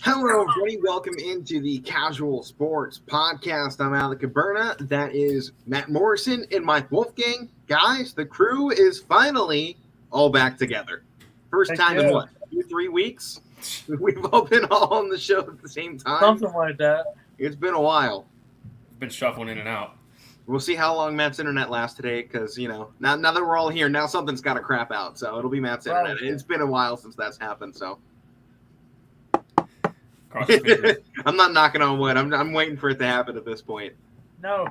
Hello, everybody. Welcome into the Casual Sports Podcast. I'm Alec Caberna. That is Matt Morrison and Mike Wolfgang. Guys, the crew is finally all back together. First Heck time in yeah. what, 2-3 weeks? We've all been all on the show at the same time. Something like that. It's been a while. Been shuffling in and out. We'll see how long Matt's internet lasts today because, now that we're all here, now something's got to crap out. So it'll be Matt's internet. Right. It's been a while since that's happened, so. Cross your fingers. I'm not knocking on wood. I'm waiting for it to happen at this point. No.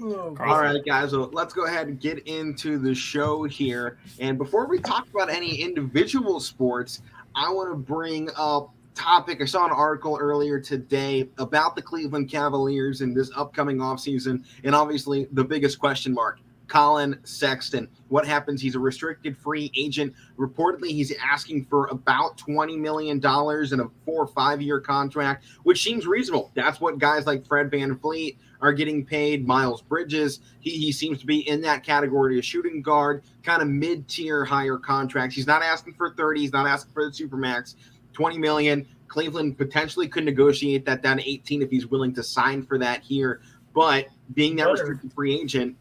All right, guys, well, let's go ahead and get into the show here. And before we talk about any individual sports, I want to bring up a topic. I saw an article earlier today about the Cleveland Cavaliers in this upcoming offseason, and obviously the biggest question mark, Colin Sexton. What happens? He's a restricted free agent. Reportedly, he's asking for about $20 million in a 4 or 5 year contract, which seems reasonable. That's what guys like Fred VanVleet are getting paid. Miles Bridges, he seems to be in that category of shooting guard, kind of mid-tier higher contracts. He's not asking for 30. He's not asking for the Supermax. $20 million. Cleveland potentially could negotiate that down to 18 if he's willing to sign for that here. But being that restricted free agent,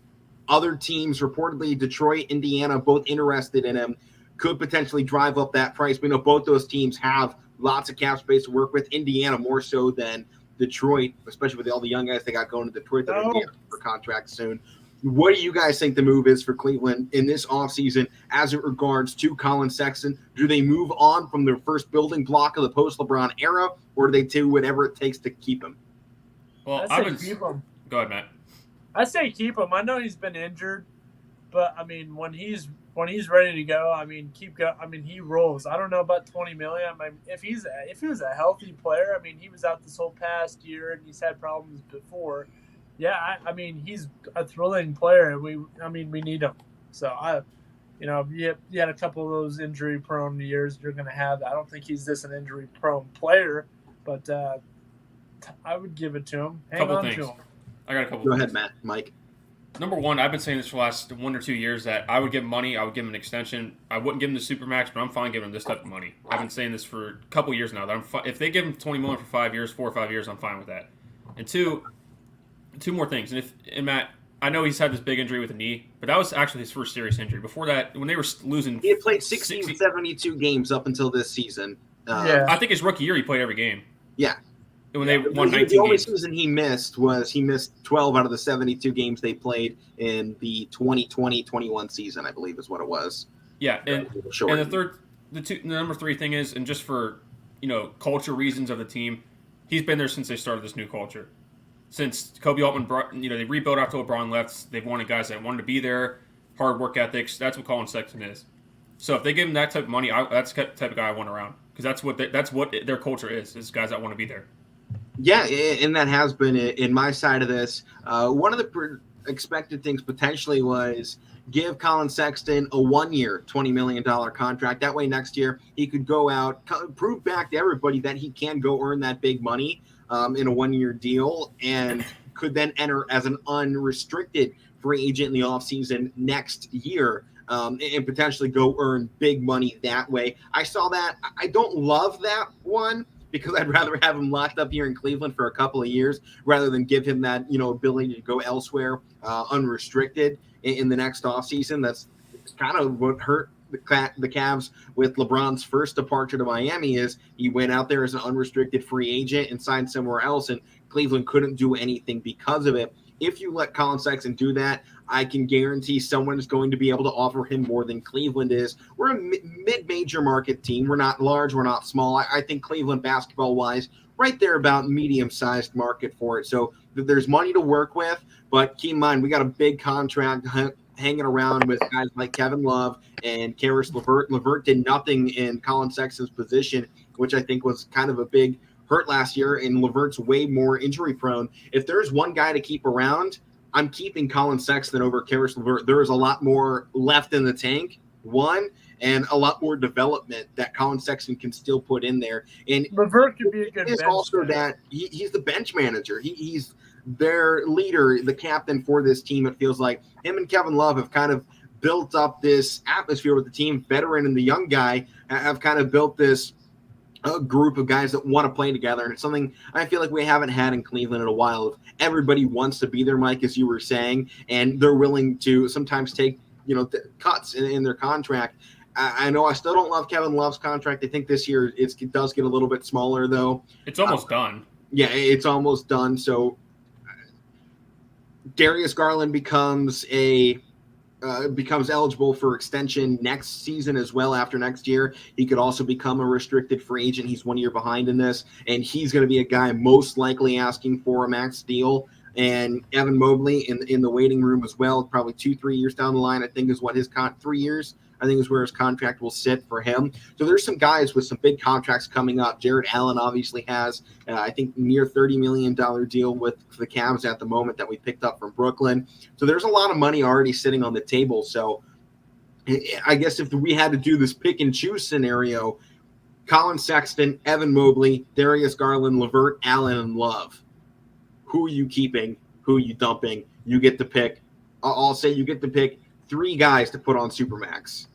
other teams, reportedly Detroit, Indiana, both interested in him, could potentially drive up that price. We know both those teams have lots of cap space to work with. Indiana more so than Detroit, especially with all the young guys they got going to Detroit that are going to be for contracts soon. What do you guys think the move is for Cleveland in this offseason as it regards to Colin Sexton? Do they move on from their first building block of the post-LeBron era, or do they do whatever it takes to keep him? Well, I say keep him. Go ahead, Matt. I say keep him. I know he's been injured, but I mean when he's ready to go, I mean keep going. I mean he rolls. I don't know about $20 million. I mean if he was a healthy player, I mean he was out this whole past year and he's had problems before. Yeah, I mean he's a thrilling player and we need him. So you had a couple of those injury prone years you're going to have. I don't think he's an injury prone player, but I would give it to him. Hang on to him. I got a couple. Go ahead, Matt. Mike. Number one, I've been saying this for the last 1 or 2 years that I would give him money. I would give him an extension. I wouldn't give him the Supermax, but I'm fine giving him this type of money. I've been saying this for a couple years now. That if they give him $20 million for 5 years, 4 or 5 years, I'm fine with that. And two more things. And Matt, I know he's had this big injury with the knee, but that was actually his first serious injury. Before that, when they were losing, he had played 72 games up until this season. I think his rookie year he played every game. Yeah. When they won 19 the only games. season he missed 12 out of the 72 games they played in the 2020-21 season, I believe is what it was. Yeah, and the number three thing is, and just for culture reasons of the team, he's been there since they started this new culture. Since Kobe Altman brought, they rebuilt after LeBron left. They've wanted guys that wanted to be there, hard work ethics. That's what Colin Sexton is. So if they give him that type of money, that's the type of guy I want around because that's what their culture is guys that want to be there. Yeah, and that has been in my side of this. One of the expected things potentially was give Colin Sexton a 1 year, $20 million contract. That way next year he could go out, prove back to everybody that he can go earn that big money in a 1 year deal and could then enter as an unrestricted free agent in the offseason next year and potentially go earn big money that way. I saw that. I don't love that one, because I'd rather have him locked up here in Cleveland for a couple of years rather than give him that, ability to go elsewhere unrestricted in the next offseason. That's kind of what hurt the Cavs with LeBron's first departure to Miami is he went out there as an unrestricted free agent and signed somewhere else, and Cleveland couldn't do anything because of it. If you let Colin Sexton do that, I can guarantee someone is going to be able to offer him more than Cleveland is. We're a mid-major market team. We're not large. We're not small. I think Cleveland basketball-wise, right there about medium-sized market for it. So there's money to work with, but keep in mind, we got a big contract hanging around with guys like Kevin Love and Karis LeVert. LeVert did nothing in Colin Sexton's position, which I think was kind of a big hurt last year, and LeVert's way more injury-prone. If there's one guy to keep around, I'm keeping Colin Sexton over Karis LeVert. There is a lot more left in the tank, and a lot more development that Colin Sexton can still put in there. And LeVert could be a good bench also that he's the bench manager. He's their leader, the captain for this team. It feels like him and Kevin Love have kind of built up this atmosphere with the team. Veteran and the young guy have kind of built this a group of guys that want to play together, and it's something I feel like we haven't had in Cleveland in a while. Everybody wants to be there, Mike, as you were saying, and they're willing to sometimes take cuts in their contract. I know I still don't love Kevin Love's contract. I think this year it does get a little bit smaller, though. It's almost done. Yeah, it's almost done. So Darius Garland becomes eligible for extension next season as well. After next year, he could also become a restricted free agent. He's 1 year behind in this, and he's going to be a guy most likely asking for a max deal. And Evan Mobley in the waiting room as well, probably 2-3 years down the line, I think is what his 3 years. I think is where his contract will sit for him. So there's some guys with some big contracts coming up. Jared Allen obviously has, I think, near $30 million deal with the Cavs at the moment that we picked up from Brooklyn. So there's a lot of money already sitting on the table. So I guess if we had to do this pick and choose scenario, Colin Sexton, Evan Mobley, Darius Garland, LeVert, Allen, and Love. Who are you keeping? Who are you dumping? You get to pick. I'll say you get to pick 3 guys to put on Supermax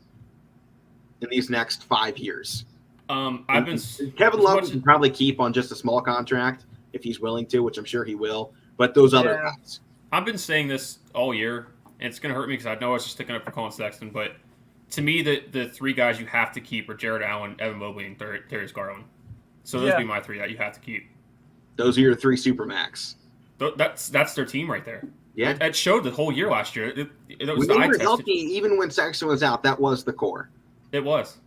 in these next 5 years. Kevin Love can probably keep on just a small contract if he's willing to, which I'm sure he will. But those other guys. I've been saying this all year, and it's going to hurt me because I know I was just sticking up for Colin Sexton. But to me, the 3 guys you have to keep are Jared Allen, Evan Mobley, and Darius Garland. So those would be my 3 that you have to keep. Those are your 3 Supermax. That's their team right there. Yeah, it showed the whole year last year. It was when they were healthy, even when Sexton was out, that was the core. It was.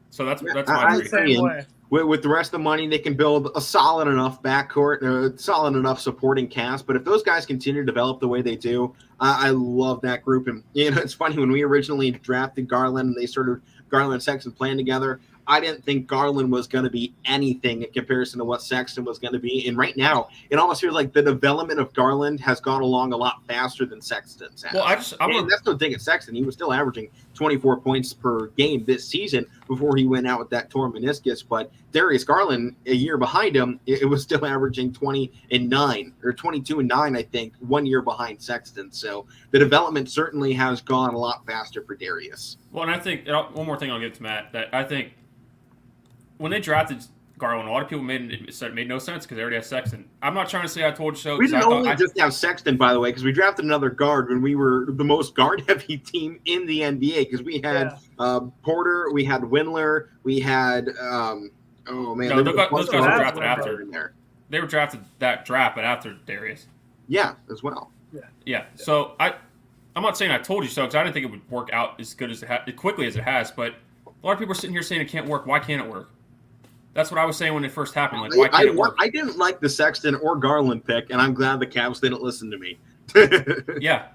So that's my same way. With the rest of the money, they can build a solid enough backcourt, solid enough supporting cast. But if those guys continue to develop the way they do, I love that group. And it's funny, when we originally drafted Garland and they started Garland and Sexton playing together, I didn't think Garland was going to be anything in comparison to what Sexton was going to be. And right now, it almost feels like the development of Garland has gone along a lot faster than Sexton's has. Well, that's no thing at Sexton. He was still averaging 24 points per game this season before he went out with that torn meniscus. But Darius Garland, a year behind him, it was still averaging 20-9 or 22-9, I think, 1 year behind Sexton. So the development certainly has gone a lot faster for Darius. Well, and I think one more thing I'll give to Matt, that I think when they drafted Garland, a lot of people made no sense because they already had Sexton. I'm not trying to say I told you so. We didn't just have Sexton, by the way, because we drafted another guard when we were the most guard-heavy team in the NBA, because we had Porter, we had Windler, we had those guys were drafted after. They were drafted that draft, but after Darius. Yeah, as well. Yeah. So I'm not saying I told you so, because I didn't think it would work out as good as quickly as it has. But a lot of people are sitting here saying it can't work. Why can't it work? That's what I was saying when it first happened. Like, why can't it work? I didn't like the Sexton or Garland pick, and I'm glad the Cavs didn't listen to me. Yeah.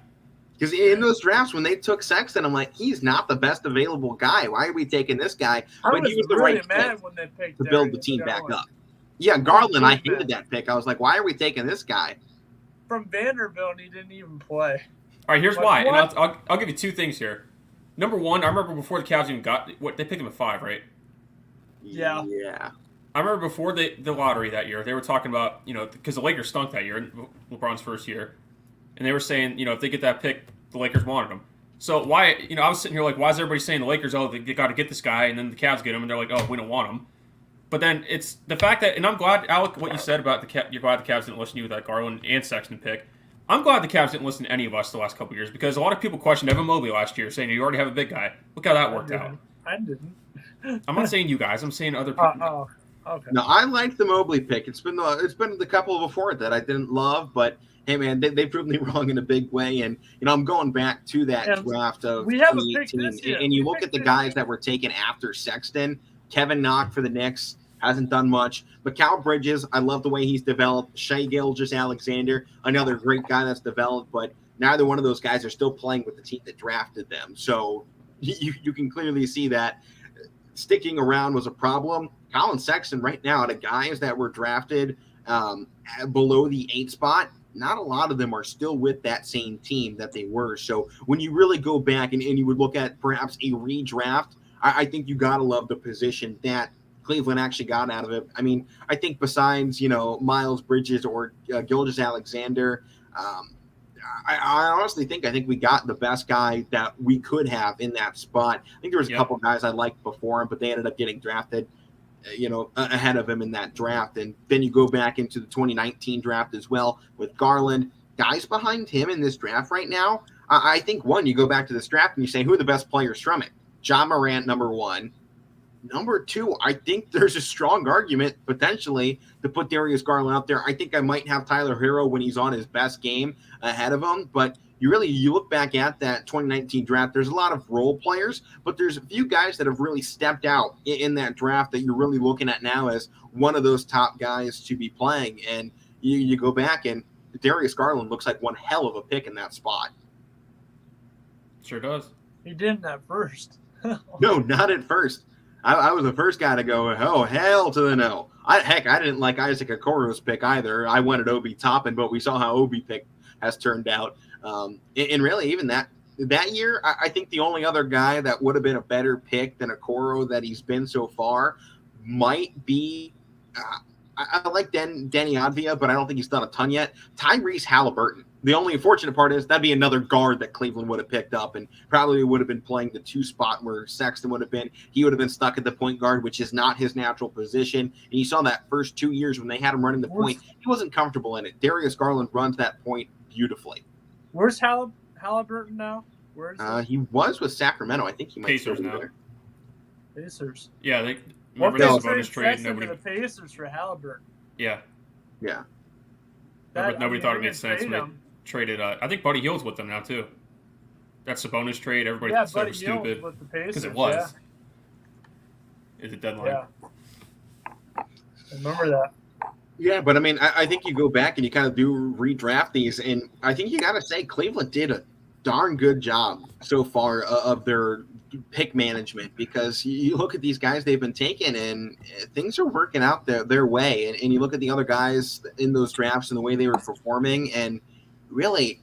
Because in those drafts, when they took Sexton, I'm like, he's not the best available guy. Why are we taking this guy? But he was the right pick when they picked to build the team back up. Yeah, Garland, I hated that pick. I was like, why are we taking this guy? From Vanderbilt, he didn't even play. All right, here's why. And I'll give you 2 things here. Number 1, I remember before the Cavs even got – they picked him at 5, right? Yeah. I remember before the lottery that year, they were talking about, because the Lakers stunk that year, LeBron's first year. And they were saying, if they get that pick, the Lakers wanted him. So why, I was sitting here like, why is everybody saying the Lakers, they got to get this guy, and then the Cavs get him, and they're like, oh, we don't want him. But then it's the fact that, and I'm glad, Alec, what you said about you're glad the Cavs didn't listen to you with that Garland and Sexton pick. I'm glad the Cavs didn't listen to any of us the last couple of years, because a lot of people questioned Evan Mobley last year, saying you already have a big guy. Look how that worked out. I didn't. I'm not saying you guys. I'm saying other people. Okay. No, I liked the Mobley pick. It's been the couple before that I didn't love, but hey, man, they proved me wrong in a big way. And I'm going back to that draft of 2018, and you look at the guys that were taken after Sexton. Kevin Knock for the Knicks hasn't done much. Mikal Bridges, I love the way he's developed. Shai Gilgeous-Alexander, another great guy that's developed, but neither one of those guys are still playing with the team that drafted them. So you can clearly see that sticking around was a problem. Colin Sexton right now, the guys that were drafted below the 8 spot, not a lot of them are still with that same team that they were. So when you really go back and you would look at perhaps a redraft, I think you got to love the position that Cleveland actually got out of it. I mean, I think besides, Miles Bridges or Gilgeous-Alexander, I honestly think we got the best guy that we could have in that spot. I think there was a couple guys I liked before him, but they ended up getting drafted. ahead of him in that draft. And then you go back into the 2019 draft as well with Garland. Guys behind him in this draft right now, I think, one, you go back to this draft and you say, who are the best players from it? John Morant, number one. Number two, I think there's a strong argument potentially to put Darius Garland out there. I think I might have Tyler Hero when he's on his best game ahead of him. But you look back at that 2019 draft, there's a lot of role players, but there's a few guys that have really stepped out in that draft that you're really looking at now as one of those top guys to be playing. And you go back and Darius Garland looks like one hell of a pick in that spot. Sure does. He didn't at first. No, not at first. I was the first guy to go, oh, hell to the no. I didn't like Isaac Okoro's pick either. I wanted Obi Toppin, but we saw how Obi pick has turned out. And really, even that year, I think the only other guy that would have been a better pick than Okoro that he's been so far might be I like Denny Advia, but I don't think he's done a ton yet. Tyrese Halliburton. The only unfortunate part is that'd be another guard that Cleveland would have picked up and probably would have been playing the 2 spot where Sexton would have been. He would have been stuck at the point guard, which is not his natural position. And you saw that first 2 years when they had him running the point, he wasn't comfortable in it. Darius Garland runs that point beautifully. Where's Halliburton now? Where's he was with Sacramento. I think he might Pacers still be now. there. Pacers. Yeah, they What remember they the bonus trade. Sexton Nobody. to the Pacers for Halliburton. Yeah. Yeah. Nobody thought it made sense when they him. traded. I think Buddy Hield's with them now too. That's the bonus trade. Everybody Yeah, thought it Buddy was Hield stupid with the Pacers. because it was. Is it deadline? Yeah. I remember that. Yeah, but I mean, I think you go back and you kind of do redraft these, and I think you got to say Cleveland did a darn good job so far of their pick management, because you look at these guys they've been taking and things are working out their way, and you look at the other guys in those drafts and the way they were performing, and really,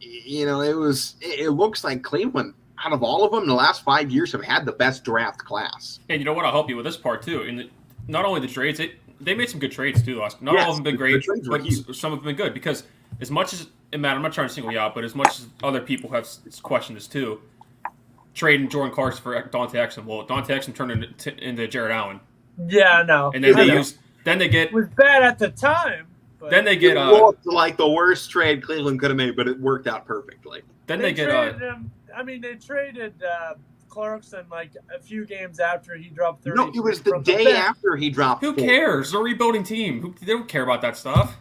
it looks like Cleveland, out of all of them in the last 5 years, have had the best draft class. And you know what? I'll help you with this part too. Not only the trades, they made some good trades too. Not all of them have been great, but some have been good. Because as much as it matters, I'm not trying to single you out, but as much as other people have questioned this too, trading Jordan Clarkson for Dante Exum. Well, Dante Exum turned into Jared Allen. Yeah, I know. And then it was bad at the time. But then they get it looked like the worst trade Cleveland could have made, but it worked out perfectly. Then they traded him. I mean, they traded Clarkson like a few games after he dropped 30. No, it was the day after he dropped. Who cares? They're a rebuilding team. They don't care about that stuff.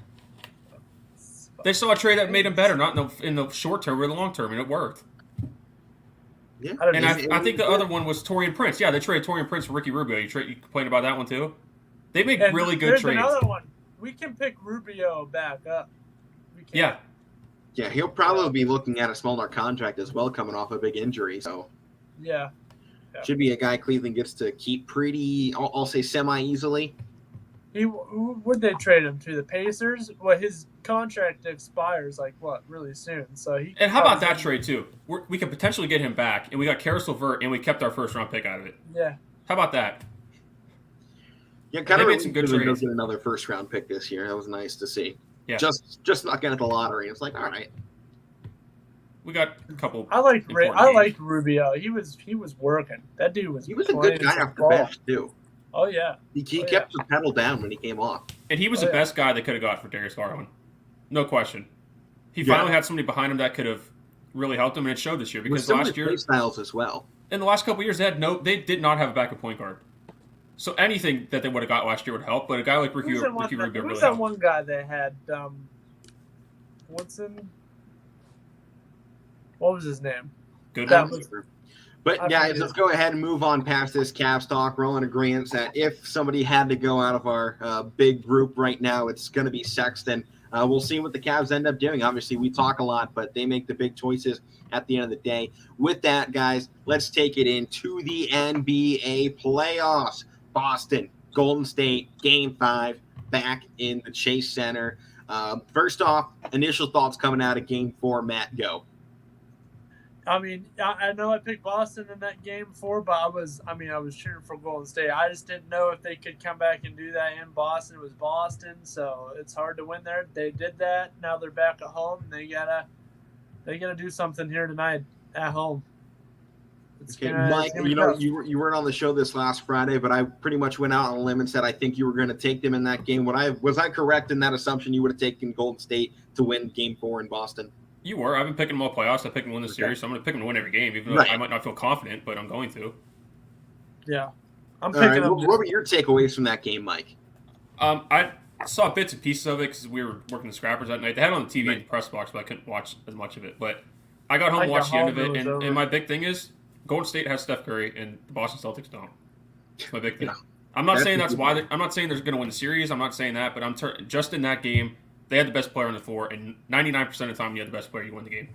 They saw a trade that made him better, not in the short term or the long term, and it worked. Yeah, and I think the other one was Taurean Prince. Yeah, they traded Taurean Prince for Ricky Rubio. You complained about that one too? They make really good trades. Another one. We can pick Rubio back up. Yeah. Yeah, he'll probably be looking at a smaller contract as well, coming off a big injury. So yeah. Should be a guy Cleveland gets to keep pretty, I'll say, semi-easily. Would they trade him to the Pacers? Well, his contract expires really soon. So and how about that trade too? We could potentially get him back, and we got Karis LeVert, and we kept our first round pick out of it. Yeah. How about that? Yeah, kind of made some good trades. Get another first round pick this year. That was nice to see. Yeah. Just not getting at the lottery. It's like, all right. We got a couple. I liked Rubio. He was working. That dude was. He was a good guy off the bench too. Oh yeah. He kept the pedal down when he came off. And he was the best guy they could have got for Darius Garland. No question. He finally had somebody behind him that could have really helped him, and it showed this year because last year styles as well. In the last couple of years, they did not have a backup point guard. So anything that they would have got last year would help, but a guy like Ricky Rubio really helped. Who's that one guy they had? What was his name? Good. But guys, let's go ahead and move on past this Cavs talk. We're all in agreement that if somebody had to go out of our big group right now, it's going to be Sexton. We'll see what the Cavs end up doing. Obviously, we talk a lot, but they make the big choices at the end of the day. With that, guys, let's take it into the NBA playoffs. Boston, Golden State, Game 5, back in the Chase Center. First off, initial thoughts coming out of Game 4. Matt, go. I mean, I know I picked Boston in that Game 4, but I was cheering for Golden State. I just didn't know if they could come back and do that in Boston. It was Boston, so it's hard to win there. They did that. Now they're back at home. They gotta do something here tonight at home. Okay, Mike, you weren't on the show this last Friday, but I pretty much went out on a limb and said I think you were going to take them in that game. Was I correct in that assumption? You would have taken Golden State to win Game 4 in Boston. You were. I've been picking them all playoffs. I picked them to win the series, so I'm going to pick them to win every game, even though I might not feel confident, but I'm going to. Yeah, I'm picking them. What were your takeaways from that game, Mike? I saw bits and pieces of it because we were working the Scrappers that night. They had it on the TV in the press box, but I couldn't watch as much of it. But I got home and watched the end of it, and my big thing is Golden State has Steph Curry, and the Boston Celtics don't. That's my big thing. Yeah. I'm not saying that's why. I'm not saying they're going to win the series. I'm not saying that, but just in that game, they had the best player on the floor, and 99% of the time, you had the best player, you win the game.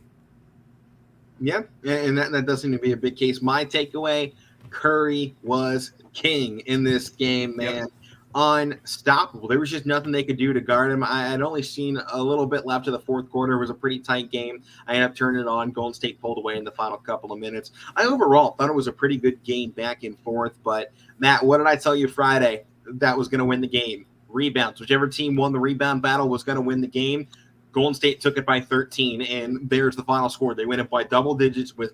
Yeah, and that does seem to be a big case. My takeaway: Curry was king in this game, man. Yep. Unstoppable. There was just nothing they could do to guard him. I had only seen a little bit left of the fourth quarter. It was a pretty tight game. I ended up turning it on. Golden State pulled away in the final couple of minutes. I overall thought it was a pretty good game back and forth. But, Matt, what did I tell you Friday that was going to win the game? Rebounds. Whichever team won the rebound battle was going to win the game. Golden State took it by 13, and there's the final score. They win it by double digits with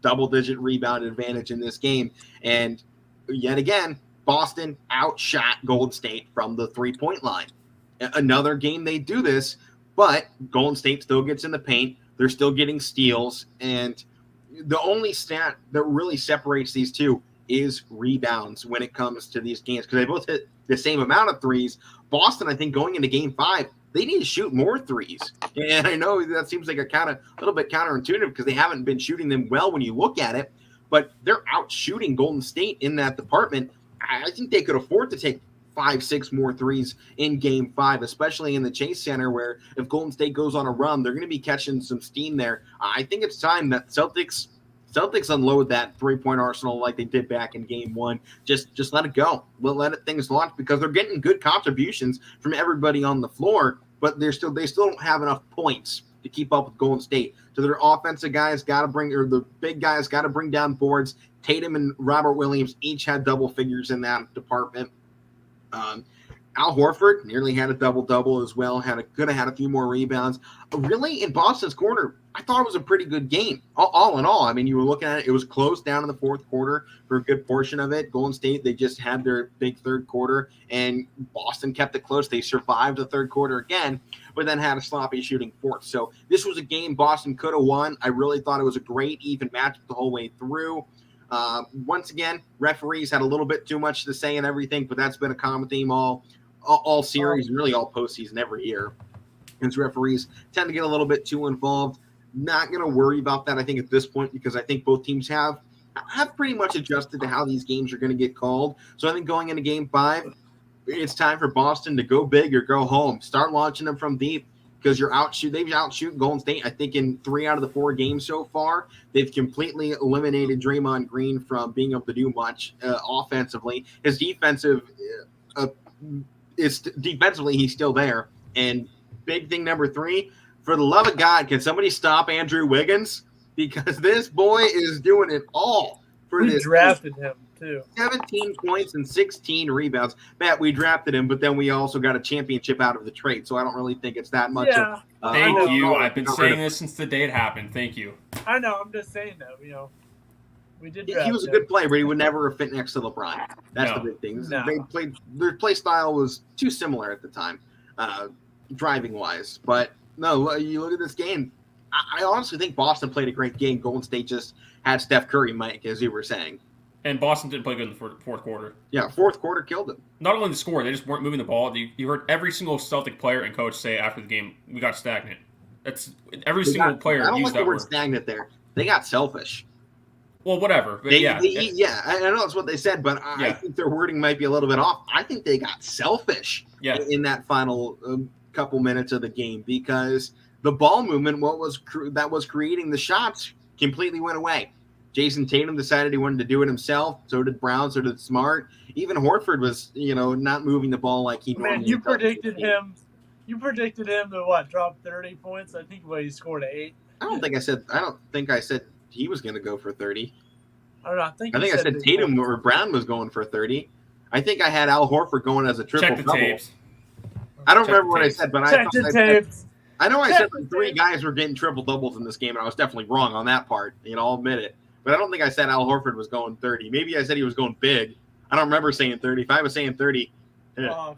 double-digit rebound advantage in this game. And yet again, Boston outshot Golden State from the three-point line. Another game they do this, but Golden State still gets in the paint. They're still getting steals. And the only stat that really separates these two is rebounds when it comes to these games because they both hit the same amount of threes. Boston, I think, going into Game 5, they need to shoot more threes. And I know that seems like a little bit counterintuitive because they haven't been shooting them well when you look at it, but they're out shooting Golden State in that department. I think they could afford to take 5-6 more threes in Game 5, especially in the Chase Center, where if Golden State goes on a run, they're going to be catching some steam there. I think it's time that Celtics unload that three-point arsenal like they did back in Game 1. Just let it go. Let things launch because they're getting good contributions from everybody on the floor, but they still don't have enough points to keep up with Golden State. So their offensive guys got to the big guys got to bring down boards. Tatum and Robert Williams each had double figures in that department. Al Horford nearly had a double-double as well. Could have had a few more rebounds. Really, in Boston's corner, I thought it was a pretty good game. All in all, I mean, you were looking at it. It was close down in the fourth quarter for a good portion of it. Golden State, they just had their big third quarter, and Boston kept it close. They survived the third quarter again, but then had a sloppy shooting fourth. So this was a game Boston could have won. I really thought it was a great, even matchup the whole way through. Once again, referees had a little bit too much to say and everything, but that's been a common theme all series and really all postseason every year. Because referees tend to get a little bit too involved. Not going to worry about that, I think, at this point, because I think both teams have pretty much adjusted to how these games are going to get called. So I think going into Game 5, it's time for Boston to go big or go home. Start launching them from deep. Because they've outshooten Golden State, I think, in 3 out of the 4 games so far. They've completely eliminated Draymond Green from being able to do much offensively. His defensively, he's still there. And big thing number 3, for the love of God, can somebody stop Andrew Wiggins? Because this boy is doing it all for this. We drafted him, too. 17 points and 16 rebounds. Matt, we drafted him, but then we also got a championship out of the trade, so I don't really think it's that much. Yeah. Thank you. I've been saying this since the day it happened. Thank you. I know. I'm just saying, though, we did draft he was a good player, but he would never have fit next to LeBron. That's the big thing. No. Their play style was too similar at the time, driving-wise. But, no, you look at this game. I honestly think Boston played a great game. Golden State just had Steph Curry, Mike, as you were saying. And Boston didn't play good in the fourth quarter. Yeah, fourth quarter killed them. Not only the score, they just weren't moving the ball. You heard every single Celtic player and coach say after the game, we got stagnant. That's every single player used that word. I don't like the word stagnant there. They got selfish. Well, whatever. But I know that's what they said, but I think their wording might be a little bit off. I think they got selfish in that final couple minutes of the game because the ball movement, that was creating the shots, completely went away. Jason Tatum decided he wanted to do it himself. So did Brown. So did Smart. Even Horford was, not moving the ball like he normally does. You predicted him. You predicted him to drop 30 points. I think he scored 8. I don't think I said he was going to go for 30. I don't know. I think I said Tatum or Brown was going for 30. I think I had Al Horford going as a triple double. Tapes. I don't remember what I said, but Check the tapes. I know I said 3 guys were getting triple doubles in this game, and I was definitely wrong on that part. I'll admit it. but I don't think I said Al Horford was going 30. Maybe I said he was going big. I don't remember saying 30. If I was saying 30, I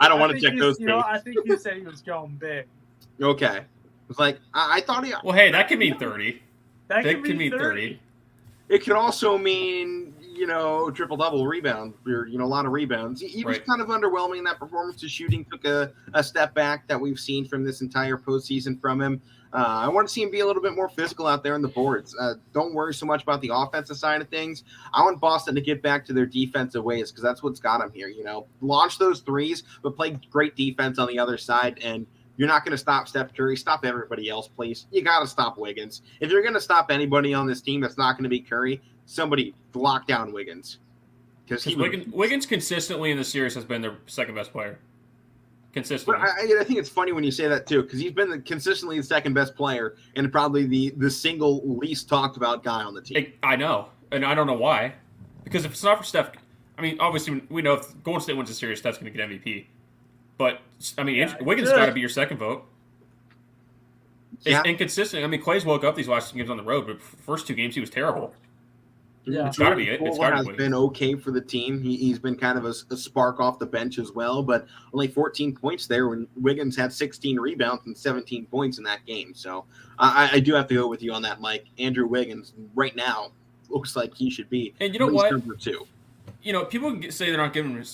don't want to check those things. I think you said he was going big. Okay. It was like, I thought he... Well, hey, that could mean 30. That could could mean 30. It could also mean, triple-double rebound, or, a lot of rebounds. He was kind of underwhelming in that performance. His shooting took a step back that we've seen from this entire postseason from him. I want to see him be a little bit more physical out there on the boards. Don't worry so much about the offensive side of things. I want Boston to get back to their defensive ways because that's what's got them here. Launch those threes, but play great defense on the other side. And you're not going to stop Steph Curry. Stop everybody else, please. You got to stop Wiggins. If you're going to stop anybody on this team that's not going to be Curry, somebody lock down Wiggins. Because Wiggins consistently in the series has been their second best player. Consistently. But I think it's funny when you say that too, because he's been consistently the second best player and probably the single least talked about guy on the team. I know, and I don't know why. Because if it's not for Steph, I mean, obviously we know if Golden State wins the series, Steph's going to get MVP. But I mean, Wiggins got to be your second vote. It's inconsistent. I mean, Clay's woke up these last 2 games on the road, but first 2 games he was terrible. Yeah, it's got to be it. It's got to be. Has been okay for the team. He's been kind of a spark off the bench as well, but only 14 points there when Wiggins had 16 rebounds and 17 points in that game. So I do have to go with you on that, Mike. Andrew Wiggins right now looks like he should be. And you know what? Number 2. People can say they're not giving him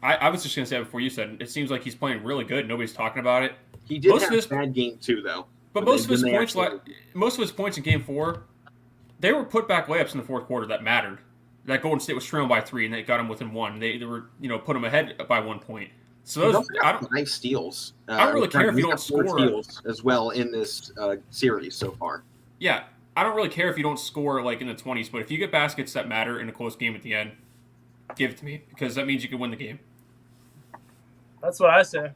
I was just going to say it before you said it. It seems like he's playing really good. Nobody's talking about it. He did have a bad game too, though. But most of his points in Game 4, they were put back layups in the fourth quarter that mattered. That Golden State was trailing by 3, and they got him within 1. They were put him ahead by 1 point. So those nice steals. I don't really care if you don't score steals as well in this series so far. Yeah, I don't really care if you don't score like in the 20s, but if you get baskets that matter in a close game at the end, give it to me because that means you can win the game. That's what I say.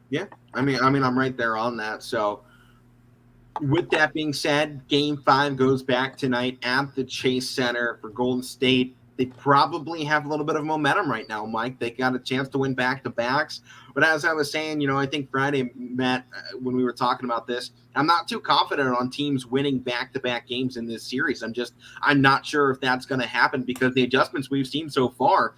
Yeah, I mean, I'm right there on that. So, with that being said, Game 5 goes back tonight at the Chase Center for Golden State. They probably have a little bit of momentum right now, Mike. They got a chance to win back-to-backs. But as I was saying, I think Friday, Matt, when we were talking about this, I'm not too confident on teams winning back-to-back games in this series. I'm not sure if that's going to happen because the adjustments we've seen so far,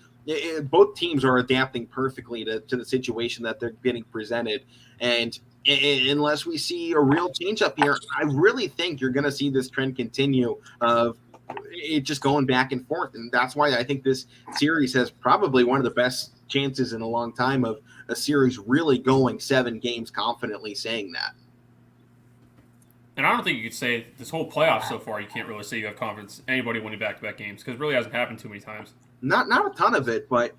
both teams are adapting perfectly to the situation that they're getting presented. And unless we see a real change up here, I really think you're going to see this trend continue of it just going back and forth. And that's why I think this series has probably one of the best chances in a long time of a series really going 7 games confidently saying that. And I don't think you could say this whole playoff so far, you can't really say you have confidence in anybody winning back-to-back games because it really hasn't happened too many times. Not a ton of it, but,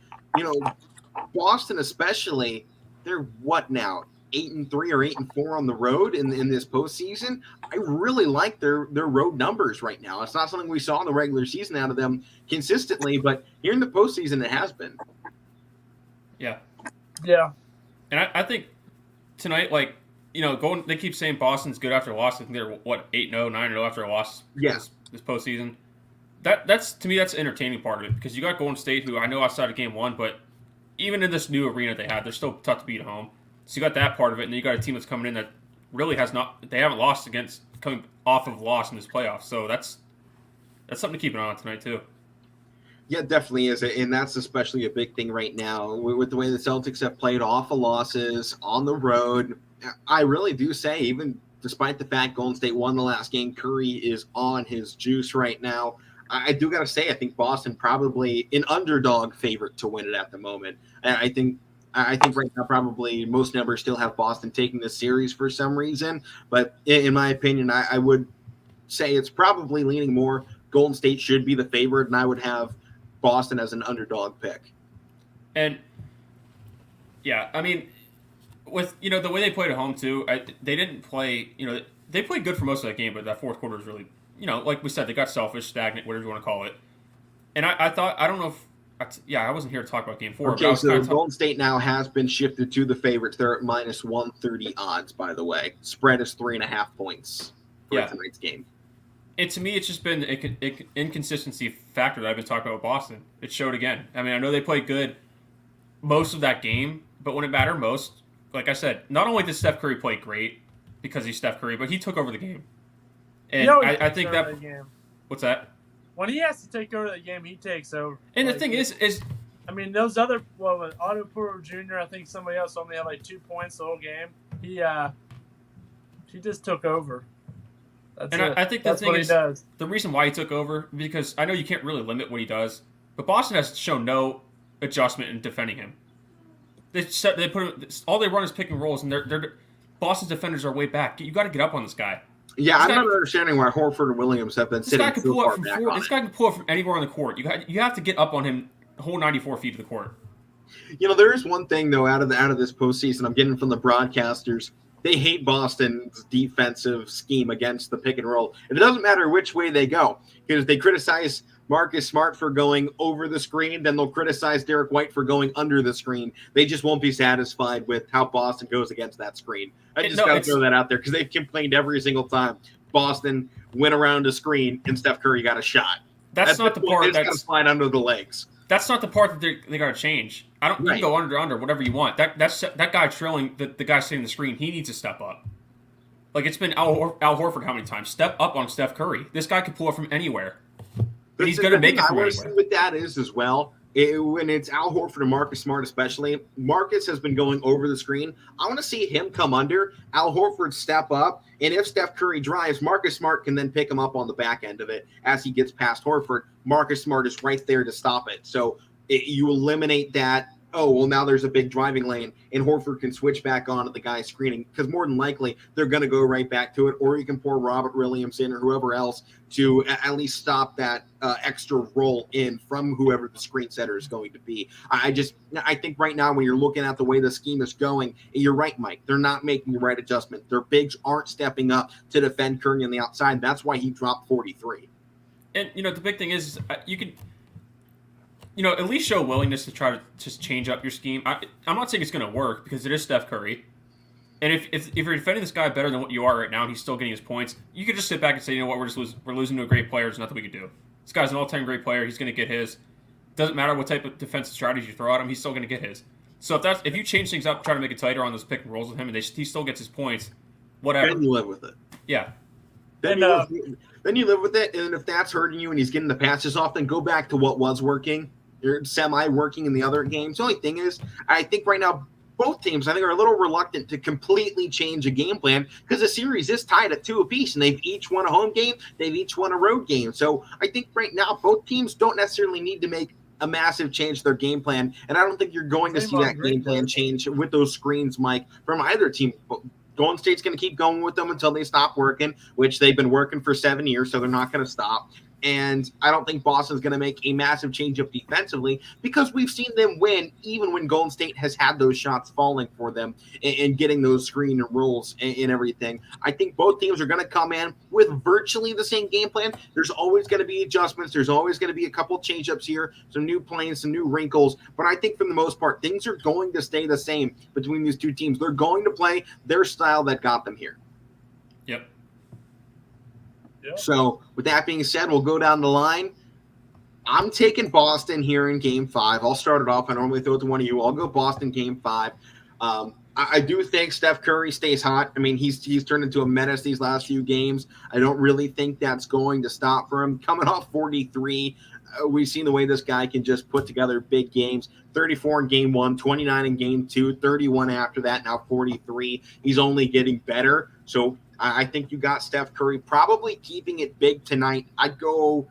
Boston especially, they're what now? 8-3 or 8-4 on the road in this postseason. I really like their road numbers right now. It's not something we saw in the regular season out of them consistently, but here in the postseason it has been. Yeah. Yeah. And I think tonight, they keep saying Boston's good after a loss. I think they're 8-0, 9-0 after a loss. Yes. This postseason. That's to me that's the entertaining part of it because you got Golden State, who I know outside of Game 1, but even in this new arena they have, they're still tough to beat at home. So you got that part of it, and then you got a team that's coming in that really they haven't lost against coming off of loss in this playoff. So that's something to keep an eye on tonight too. Yeah, it definitely is, and that's especially a big thing right now with the way the Celtics have played off of losses on the road. I really do say, even despite the fact Golden State won the last game, Curry is on his juice right now. I do got to say, I think Boston probably an underdog favorite to win it at the moment. And I think right now probably most numbers still have Boston taking this series for some reason. But in my opinion, I would say it's probably leaning more Golden State should be the favorite, and I would have Boston as an underdog pick. And, yeah, I mean, with, the way they played at home too, they didn't play, they played good for most of that game, but that fourth quarter was really, like we said, they got selfish, stagnant, whatever you want to call it. And I thought, I don't know if, I wasn't here to talk about Game 4. Okay, so Golden State now has been shifted to the favorites. They're at minus 130 odds, by the way. Spread is 3.5 points for tonight's game. And to me, it's just been an inconsistency factor that I've been talking about with Boston. It showed again. I mean, I know they played good most of that game, but when it mattered most, like I said, not only did Steph Curry play great because he's Steph Curry, but he took over the game. And I think that What's that? When he has to take over the game, he takes over. And the thing is I mean, those other Otto Porter Jr. I think somebody else only had like 2 points the whole game. He just took over. I think that's what he does. The reason why he took over, because I know you can't really limit what he does, but Boston has shown no adjustment in defending him. All they run is pick and rolls, and Boston's defenders are way back. You got to get up on this guy. Yeah, I'm not understanding why Horford and Williams have been sitting so far back on it. This guy can pull up from anywhere on the court. You have to get up on him the whole 94 feet of the court. There is one thing though out of this postseason I'm getting from the broadcasters. They hate Boston's defensive scheme against the pick and roll. And it doesn't matter which way they go, because they criticize Marcus Smart for going over the screen, then they'll criticize Derek White for going under the screen. They just won't be satisfied with how Boston goes against that screen. I just got to throw that out there because they've complained every single time Boston went around a screen and Steph Curry got a shot. That's not the part that's got to slide under the legs. That's not the part that they got to change. You can go under, whatever you want. That guy trailing the guy sitting on the screen, he needs to step up. Like, it's been Al Horford how many times? Step up on Steph Curry. This guy can pull it from anywhere. And he's going to make it from anywhere. I want to see what that is as well. When it's Al Horford and Marcus Smart especially, Marcus has been going over the screen. I want to see him come under, Al Horford step up, and if Steph Curry drives, Marcus Smart can then pick him up on the back end of it as he gets past Horford. Marcus Smart is right there to stop it. So you eliminate that. Oh, well, now there's a big driving lane, and Horford can switch back on to the guy screening, because more than likely they're going to go right back to it, or you can pour Robert Williams in or whoever else to at least stop that extra roll in from whoever the screen setter is going to be. I think right now when you're looking at the way the scheme is going, you're right, Mike. They're not making the right adjustment. Their bigs aren't stepping up to defend Curry on the outside. That's why he dropped 43. And, the big thing is you could – at least show willingness to try to just change up your scheme. I'm not saying it's going to work because it is Steph Curry. And if you're defending this guy better than what you are right now and he's still getting his points, you could just sit back and say, we're losing to a great player. There's nothing we can do. This guy's an all-time great player. He's going to get his. Doesn't matter what type of defensive strategy you throw at him, he's still going to get his. So if you change things up, try to make it tighter on those pick and rolls with him, and he still gets his points, whatever. Then you live with it. Yeah. Then you live with it, and if that's hurting you and he's getting the passes off, then go back to what was working. You're semi-working in the other games. The only thing is, I think right now both teams, are a little reluctant to completely change a game plan because the series is tied at 2 apiece, and they've each won a home game, they've each won a road game. So I think right now both teams don't necessarily need to make a massive change to their game plan, and I don't think you're going to see that game plan change with those screens, Mike, from either team. Golden State's going to keep going with them until they stop working, which they've been working for 7 years, so they're not going to stop. And I don't think Boston's going to make a massive change up defensively because we've seen them win even when Golden State has had those shots falling for them and getting those screen and rolls and everything. I think both teams are going to come in with virtually the same game plan. There's always going to be adjustments. There's always going to be a couple change-ups here, some new plays, some new wrinkles. But I think for the most part, things are going to stay the same between these two teams. They're going to play their style that got them here. Yep. So with that being said, we'll go down the line. I'm taking Boston here in Game 5. I'll start it off. I normally throw it to one of you. I'll go Boston Game 5. I do think Steph Curry stays hot. I mean, he's turned into a menace these last few games. I don't really think that's going to stop for him. Coming off 43, we've seen the way this guy can just put together big games. 34 in Game 1, 29 in Game 2, 31 after that, now 43. He's only getting better. So I think you got Steph Curry probably keeping it big tonight. I'd go,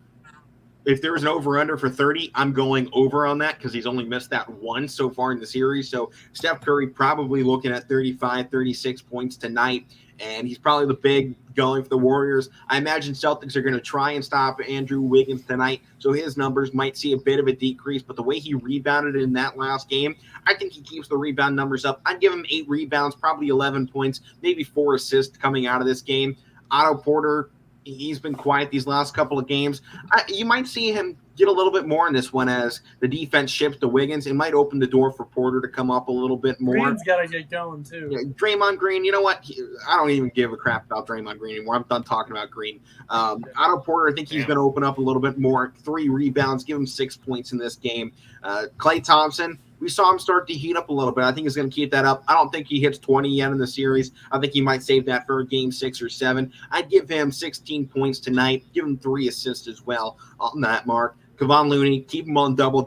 if there was an over-under for 30, I'm going over on that because he's only missed that one so far in the series. So Steph Curry probably looking at 35, 36 points tonight, and he's probably the big going for the Warriors. I imagine Celtics are going to try and stop Andrew Wiggins tonight, so his numbers might see a bit of a decrease, but the way he rebounded in that last game, I think he keeps the rebound numbers up. I'd give him 8 rebounds, probably 11 points, maybe 4 assists coming out of this game. Otto Porter, he's been quiet these last couple of games. You might see him get a little bit more in this one as the defense shifts to Wiggins. It might open the door for Porter to come up a little bit more. Green's got to get going, too. Yeah, Draymond Green, you know what? I don't even give a crap about Draymond Green anymore. I'm done talking about Green. Otto Porter, I think he's going to open up a little bit more. 3 rebounds, give him 6 points in this game. Klay Thompson, we saw him start to heat up a little bit. I think he's going to keep that up. I don't think he hits 20 yet in the series. I think he might save that for game 6 or 7. I'd give him 16 points tonight. Give him 3 assists as well on that mark. Kevon Looney, keep him on double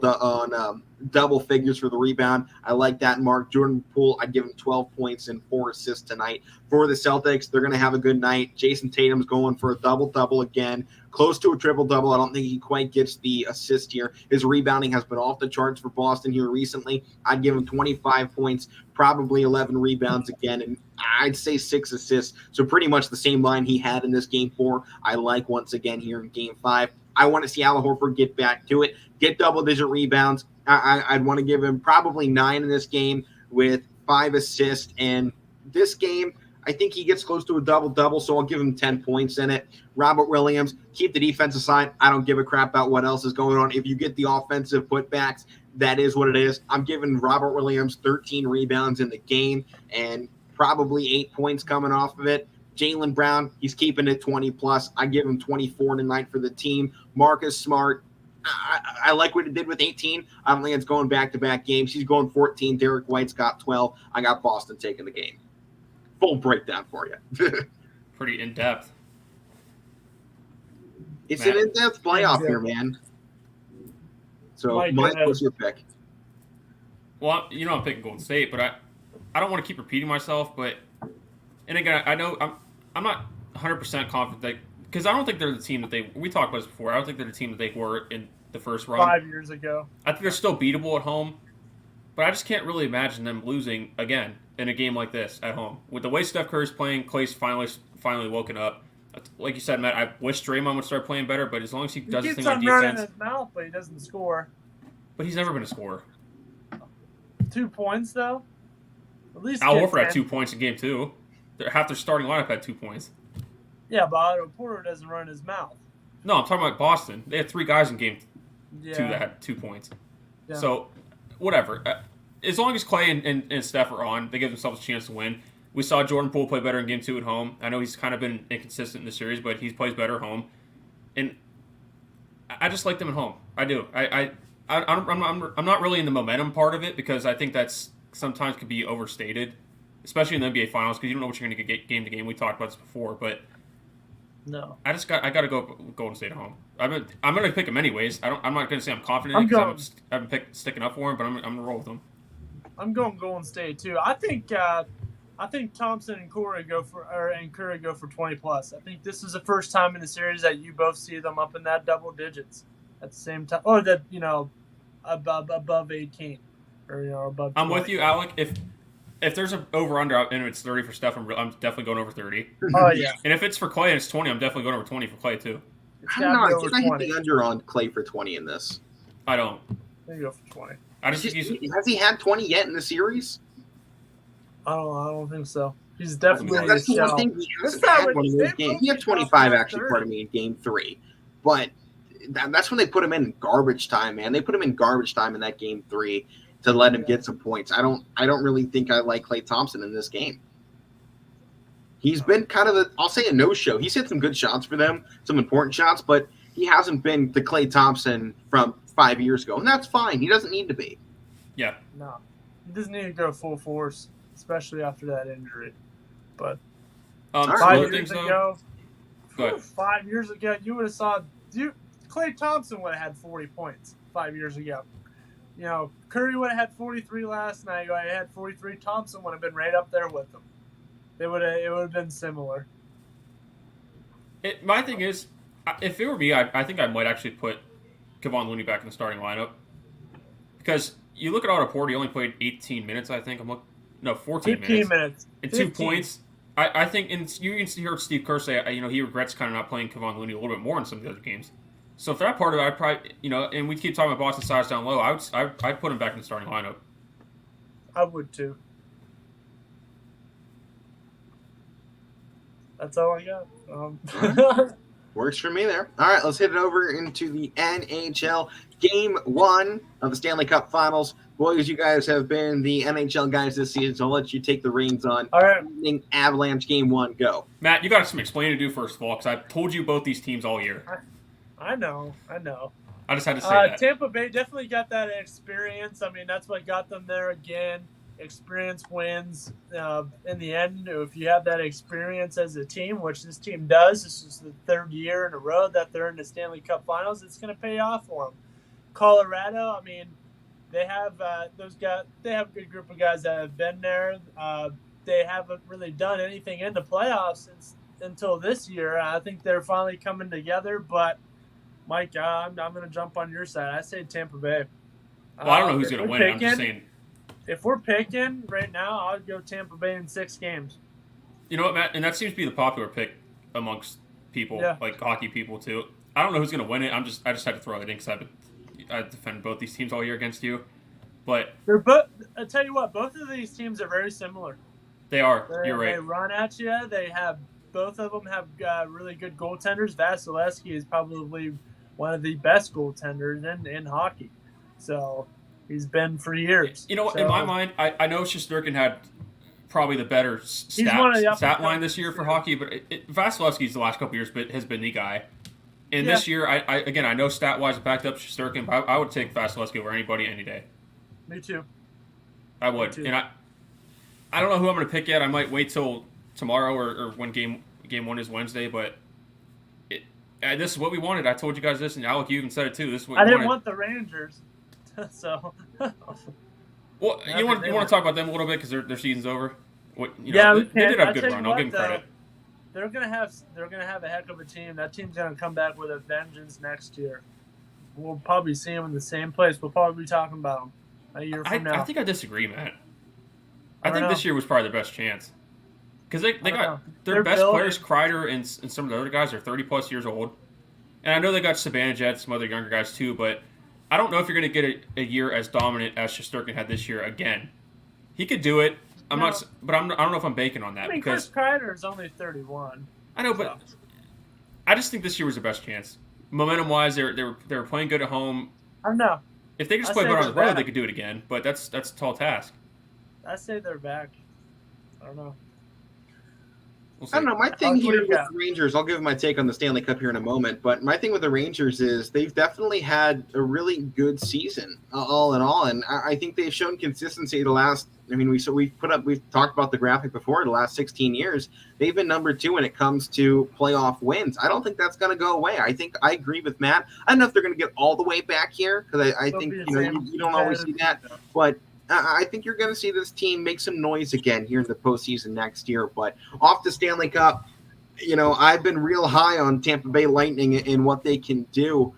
figures for the rebound. I like that mark. Jordan Poole, I'd give him 12 points and 4 assists tonight. For the Celtics, they're going to have a good night. Jason Tatum's going for a double-double again, close to a triple-double. I don't think he quite gets the assist here. His rebounding has been off the charts for Boston here recently. I'd give him 25 points, probably 11 rebounds again, and I'd say 6 assists. So pretty much the same line he had in this game 4. I like once again here in game 5. I want to see Al Horford get back to it, get double-digit rebounds. I'd want to give him probably 9 in this game with 5 assists. And this game, I think he gets close to a double-double, so I'll give him 10 points in it. Robert Williams, keep the defensive side. I don't give a crap about what else is going on. If you get the offensive putbacks, that is what it is. I'm giving Robert Williams 13 rebounds in the game and probably 8 points coming off of it. Jaylen Brown, he's keeping it 20-plus. I give him 24 tonight for the team. Marcus Smart, I like what he did with 18. I don't think it's going back-to-back games. He's going 14. Derek White's got 12. I got Boston taking the game. Full breakdown for you. Pretty in-depth. It's an in-depth playoff here, man. So, Mike, what's your pick? Well, I'm picking Golden State, but I don't want to keep repeating myself, but and again, I know I'm not 100% confident because I don't think they're the team that we talked about this before. I don't think they're the team that they were in the first round 5 years ago. I think they're still beatable at home, but I just can't really imagine them losing again in a game like this at home. With the way Steph Curry's playing, Clay's finally woken up. Like you said, Matt, I wish Draymond would start playing better, but as long as he does his thing on defense, running his mouth, but he doesn't score. But he's never been a scorer. 2 points though. At least Al Horford had 2 points in game 2. Half their starting lineup had 2 points. Yeah, but Otto Porter doesn't run his mouth. No, I'm talking about Boston. They had 3 guys in game 2 that had 2 points. Yeah. So, whatever. As long as Clay and Steph are on, they give themselves a chance to win. We saw Jordan Poole play better in game 2 at home. I know he's kind of been inconsistent in the series, but he plays better at home. And I just like them at home. I do. I'm not really in the momentum part of it because I think that's sometimes could be overstated, especially in the NBA Finals, because you don't know what you're going to get game to game. We talked about this before, but no, I got to go Golden State at home. I'm going to pick them anyways. I'm not going to say I'm confident in it because I've been sticking up for him, but I'm going to roll with them. I'm going Golden State too. I think Thompson and Curry go for 20+. I think this is the first time in the series that you both see them up in that double digits at the same time, or that above 18 or above 20. I'm with you, Alec. If there's an over-under and it's 30 for Steph, I'm definitely going over 30. Oh, yeah. And if it's for Clay and it's 20, I'm definitely going over 20 for Clay, too. I don't know. I think I hit the under on Clay for 20 in this. I don't. There you go for 20. Has he had 20 yet in the series? I don't think so. He's definitely. That's the one thing he hasn't had one in this game. He had 25 actually, pardon me, in game 3. But that's when they put him in garbage time, man. They put him in garbage time in that game 3 to let him get some points. I don't really think I like Klay Thompson in this game. He's been kind of I'll say a no-show. He's hit some good shots for them, some important shots, but he hasn't been the Klay Thompson from 5 years ago, and that's fine. He doesn't need to be. Yeah. No. He doesn't need to go full force, especially after that injury. But 5 years ago, 5 years ago, you would have saw Klay Thompson would have had 40 points 5 years ago. Curry would have had 43 last night. I had 43. Thompson would have been right up there with them. It would have been similar. My thing is, if it were me, I think I might actually put Kevon Looney back in the starting lineup because you look at Otto Porter, he only played 18 minutes. I think 14 minutes and 2 points. I think, and you can hear Steve Kerr say, he regrets kind of not playing Kevon Looney a little bit more in some of the other games. So for that part of it, I'd probably, and we keep talking about Boston size down low. I'd put him back in the starting lineup. I would too. That's all I got. Works for me there. All right, let's hit it over into the NHL Game 1 of the Stanley Cup Finals. Boys, you guys have been the NHL guys this season, so I'll let you take the reins on. All right. Avalanche Game 1, go. Matt, you got some explaining to do first of all, because I've told you both these teams all year. I know. I just had to say that. Tampa Bay definitely got that experience. I mean, that's what got them there again. Experience wins. In the end, if you have that experience as a team, which this team does, this is the third year in a row that they're in the Stanley Cup Finals. It's going to pay off for them. Colorado, I mean, they have those guys. They have a good group of guys that have been there. They haven't really done anything in the playoffs until this year. I think they're finally coming together. But Mike, I'm going to jump on your side. I say Tampa Bay. Well, I don't know who's going to win. I'm just saying. If we're picking right now, I'd go Tampa Bay in 6 games. You know what, Matt? And that seems to be the popular pick amongst people, like hockey people too. I don't know who's going to win it. I just had to throw it in because I defended both these teams all year against you. But they're both. I tell you what, both of these teams are very similar. They are. You're right. They run at you. They have both of them have really good goaltenders. Vasilevsky is probably one of the best goaltenders in hockey. So. He's been for years. You know what? In my mind, I know Shesterkin had probably the better stat line this year for hockey, but Vasilevsky's the last couple years has been the guy. And this year, I know stat-wise backed up Shesterkin, but I would take Vasilevsky over anybody any day. Me too. I would. And I don't know who I'm going to pick yet. I might wait till tomorrow or when game 1 is Wednesday, but this is what we wanted. I told you guys this, and Alec, you even said it too. This is what I didn't want the Rangers. So, well, you want to talk about them a little bit because their season's over. They did have a good run. I'll give them credit. They're gonna have a heck of a team. That team's gonna come back with a vengeance next year. We'll probably see them in the same place. We'll probably be talking about them a year from now. I think I disagree, Matt. I think this year was probably their best chance because they got their best players. Kreider and some of the other guys are 30+ years old, and I know they got Zibanejad, some other younger guys too, but. I don't know if you're going to get a year as dominant as Shesterkin had this year again. He could do it. I don't know if I'm banking on that. I mean, because Chris Kreider is only 31. I know, but I just think this year was the best chance. Momentum-wise, they were playing good at home. I don't know. If they just play better on the road, they could do it again. But that's a tall task. I say they're back. I don't know. I don't know. My thing here with the Rangers, I'll give my take on the Stanley Cup here in a moment, but my thing with the Rangers is they've definitely had a really good season, all in all, and I think they've shown consistency the last. I mean, we've talked about the graphic before. The last 16 years, they've been number 2 when it comes to playoff wins. I don't think that's going to go away. I think I agree with Matt. I don't know if they're going to get all the way back here because I think you don't always see that, but. I think you're going to see this team make some noise again here in the postseason next year. But off the Stanley Cup, I've been real high on Tampa Bay Lightning and what they can do.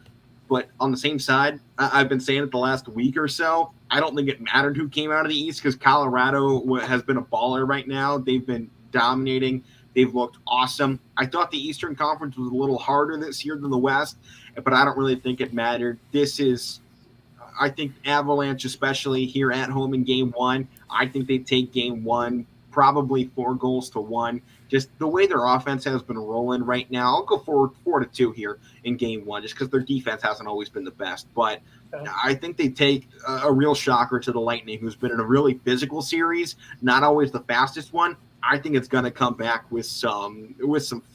But on the same side, I've been saying it the last week or so, I don't think it mattered who came out of the East because Colorado has been a baller right now. They've been dominating. They've looked awesome. I thought the Eastern Conference was a little harder this year than the West, but I don't really think it mattered. I think Avalanche, especially here at home in Game 1, I think they take Game 1 probably 4-1. Just the way their offense has been rolling right now, I'll go 4-2 here in Game 1 just because their defense hasn't always been the best. But I think they take a real shocker to the Lightning, who's been in a really physical series, not always the fastest one. I think it's going to come back with some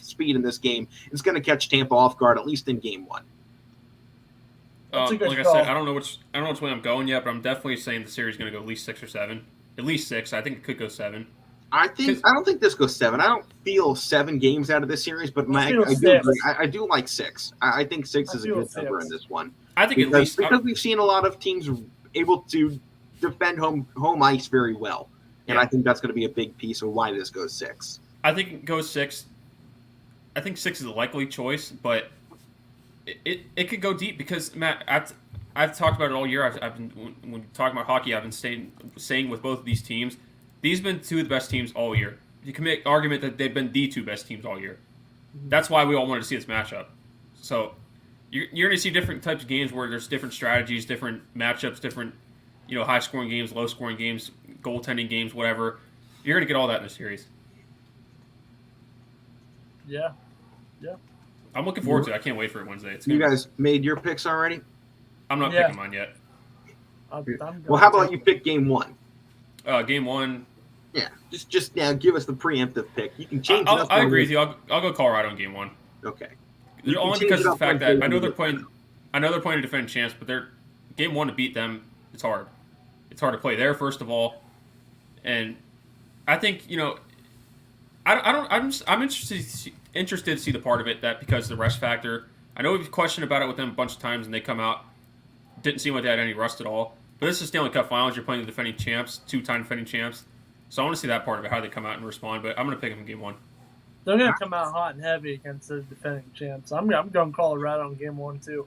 speed in this game. It's going to catch Tampa off guard, at least in Game 1. Like I said, I don't know which way I'm going yet, but I'm definitely saying the series is going to go at least 6 or 7. At least 6. I think it could go 7. I don't think this goes 7. I don't feel 7 games out of this series, but I do agree. I do like 6. I think 6 is a good number in this one. I think because we've seen a lot of teams able to defend home ice very well, and I think that's going to be a big piece of why this goes 6. I think it goes 6. I think 6 is a likely choice, but. It could go deep because Matt, I've talked about it all year. I've been when talking about hockey. I've been saying with both of these teams, these have been 2 of the best teams all year. You can make an argument that they've been the 2 best teams all year. That's why we all wanted to see this matchup. So you're going to see different types of games where there's different strategies, different matchups, different high scoring games, low scoring games, goaltending games, whatever. You're going to get all that in the series. Yeah. I'm looking forward to it. I can't wait for it Wednesday. You guys made your picks already? I'm not picking mine yet. Well, how about you pick Game 1? Game 1. Yeah, just now give us the preemptive pick. You can change I agree with you. I'll go Colorado in Game 1. Okay. Only because of the fact that I know they're playing I know they're playing a defending champs, but they're game one to beat them. It's hard. It's hard to play there first of all, and I think I'm interested to see the part of it that because of the rest factor. I know we've questioned about it with them a bunch of times, and they come out didn't seem like they had any rust at all. But this is Stanley Cup Finals. You're playing the defending champs, 2-time defending champs. So I want to see that part of it, how they come out and respond. But I'm going to pick them in game one. They're going to come out hot and heavy against the defending champs. I'm going Colorado in game one, too.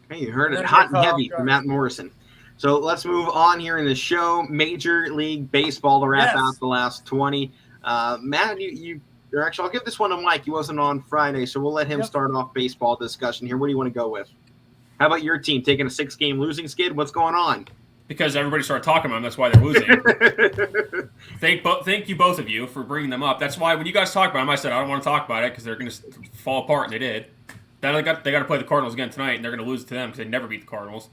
Hey, you heard it. Hot and heavy from Matt Morrison. So let's move on here in the show. Major League Baseball to wrap out the last 20. Matt, I'll give this one to Mike. He wasn't on Friday, so we'll let him start off baseball discussion here. What do you want to go with? How about your team taking a 6-game losing skid? What's going on? Because everybody started talking about them. That's why they're losing. Thank you, both of you, for bringing them up. That's why when you guys talk about them, I said I don't want to talk about it because they're going to fall apart, and they did. Then they got to play the Cardinals again tonight, and they're going to lose to them because they never beat the Cardinals.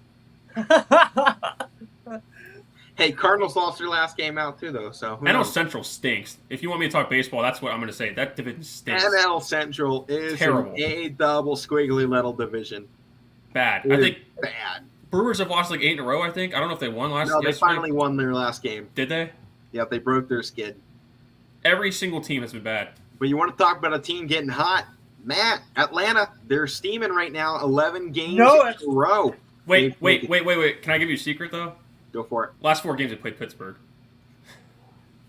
Hey, Cardinals lost their last game out too, though. So NL Central stinks. If you want me to talk baseball, that's what I'm going to say. That division stinks. NL Central is terrible. A double squiggly little division. Bad. I think bad. Brewers have lost like 8 in a row. I think. I don't know if they won last. No, they finally won their last game. Did they? Yeah, they broke their skid. Every single team has been bad. But you want to talk about a team getting hot? Matt, Atlanta, they're steaming right now. 11 games in a row. Wait. Can I give you a secret though? Go for it. Last 4 games they played Pittsburgh.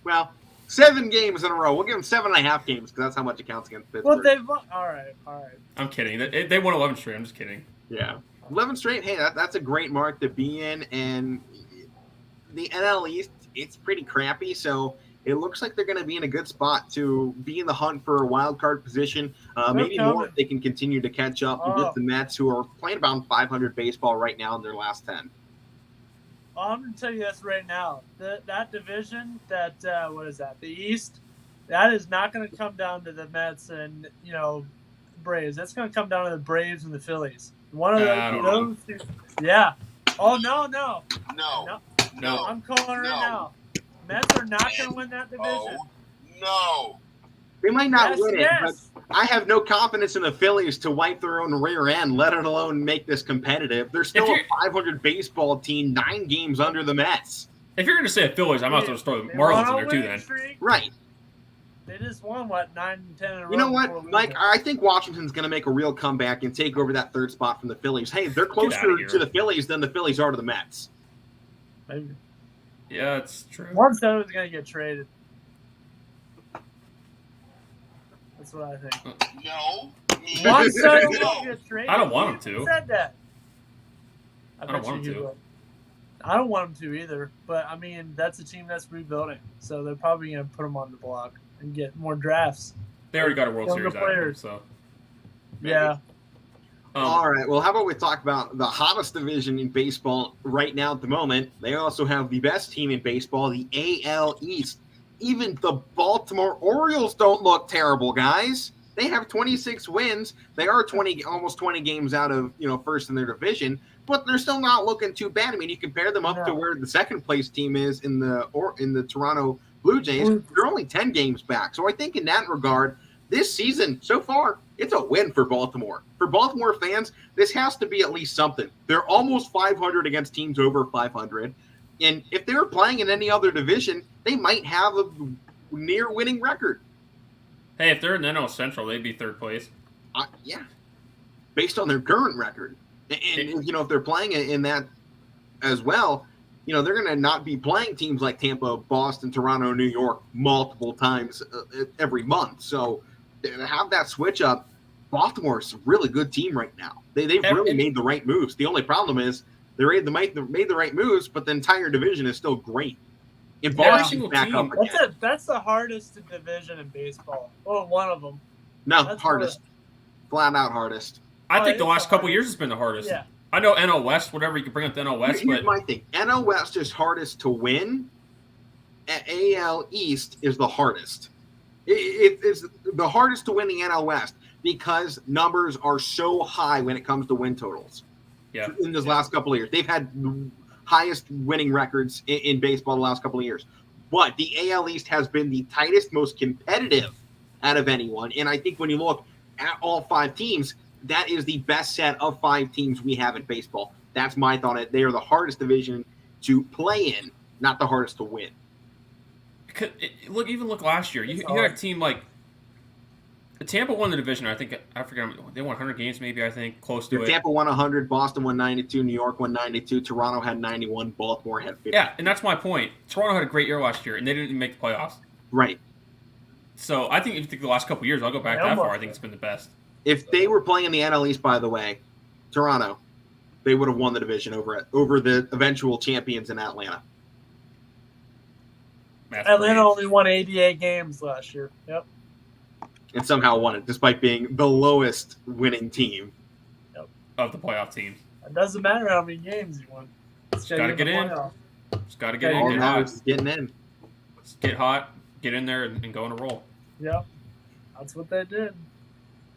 Well, 7 games in a row. We'll give them 7.5 games because that's how much it counts against Pittsburgh. Well, they've all right. I'm kidding. They won 11 straight. I'm just kidding. Yeah, 11 straight. Hey, that's a great mark to be in. And the NL East, it's pretty crappy. So it looks like they're going to be in a good spot to be in the hunt for a wild card position. Maybe more if they can continue to catch up with the Mets, who are playing about 500 baseball right now in their last 10. I'm going to tell you this right now. That division, what is that? The East, that is not going to come down to the Mets and, Braves. That's going to come down to the Braves and the Phillies. One of those two. Yeah. Oh, no. I'm calling it now. Mets are not going to win that division. Oh, no. They might not win it, but I have no confidence in the Phillies to wipe their own rear end, let alone make this competitive. They're still a 500 baseball team, 9 games under the Mets. If you're going to say the Phillies, I might as well throw the Marlins in there too then. Right. They just won, 9 and 10 in a row. You know what, Mike? I think Washington's going to make a real comeback and take over that 3rd spot from the Phillies. Hey, they're closer to the Phillies than the Phillies are to the Mets. Maybe. Yeah, it's true. One side was going to get traded. That's what I think. No. One side will get traded. I don't want him to. Who said that? I don't want him to. I don't want him to either. But, that's a team that's rebuilding. So they're probably going to put him on the block and get more drafts. They already got a World Series out of him, so. Yeah. All right. Well, how about we talk about the hottest division in baseball right now at the moment? They also have the best team in baseball, the AL East. Even the Baltimore Orioles don't look terrible, guys. They have 26 wins. They are almost 20 games out of first in their division, but they're still not looking too bad. You compare them up to where the second place team is in the Toronto Blue Jays. They're only 10 games back. So I think in that regard, this season so far, it's a win for Baltimore. For Baltimore fans, this has to be at least something. They're almost 500 against teams over 500. And if they were playing in any other division, they might have a near winning record. Hey, if they're in NL Central, they'd be 3rd place. Yeah. Based on their current record. And if they're playing in that as well, they're going to not be playing teams like Tampa, Boston, Toronto, New York multiple times every month. So to have that switch up, Baltimore's a really good team right now. They've really made the right moves. The only problem is they made the right moves, but the entire division is still great. And Boston's back up again. That's the hardest division in baseball. Well, one of them. No, that's hardest. Flat out hardest. I think the last couple years has been the hardest. Yeah. I know NL West, whatever you can bring up the NL West. Here's my thing. NL West is hardest to win. AL East is the hardest. It's the hardest to win the NL West because numbers are so high when it comes to win totals. Yeah. In this last couple of years. They've had the highest winning records in baseball the last couple of years. But the AL East has been the tightest, most competitive out of anyone. And I think when you look at all 5 teams, that is the best set of 5 teams we have in baseball. That's my thought. They are the hardest division to play in, not the hardest to win. Look last year. You had a team like Tampa won the division. I forget. They won 100 games, maybe. I think close to it. Tampa won 100. Boston won 92. New York won 92. Toronto had 91. Baltimore had 50. Yeah, and that's my point. Toronto had a great year last year, and they didn't even make the playoffs. Right. So I think if you think the last couple of years, I'll go back that far. I think it's been the best. If they were playing in the NL East, by the way, Toronto, they would have won the division over the eventual champions in Atlanta. Atlanta only won 88 games last year. Yep. And somehow won it, despite being the lowest winning team of the playoff teams. It doesn't matter how many games you won. Just got to get in. Just got to get in. All that is getting in. Just get hot, get in there, and go on a roll. Yep. That's what they did.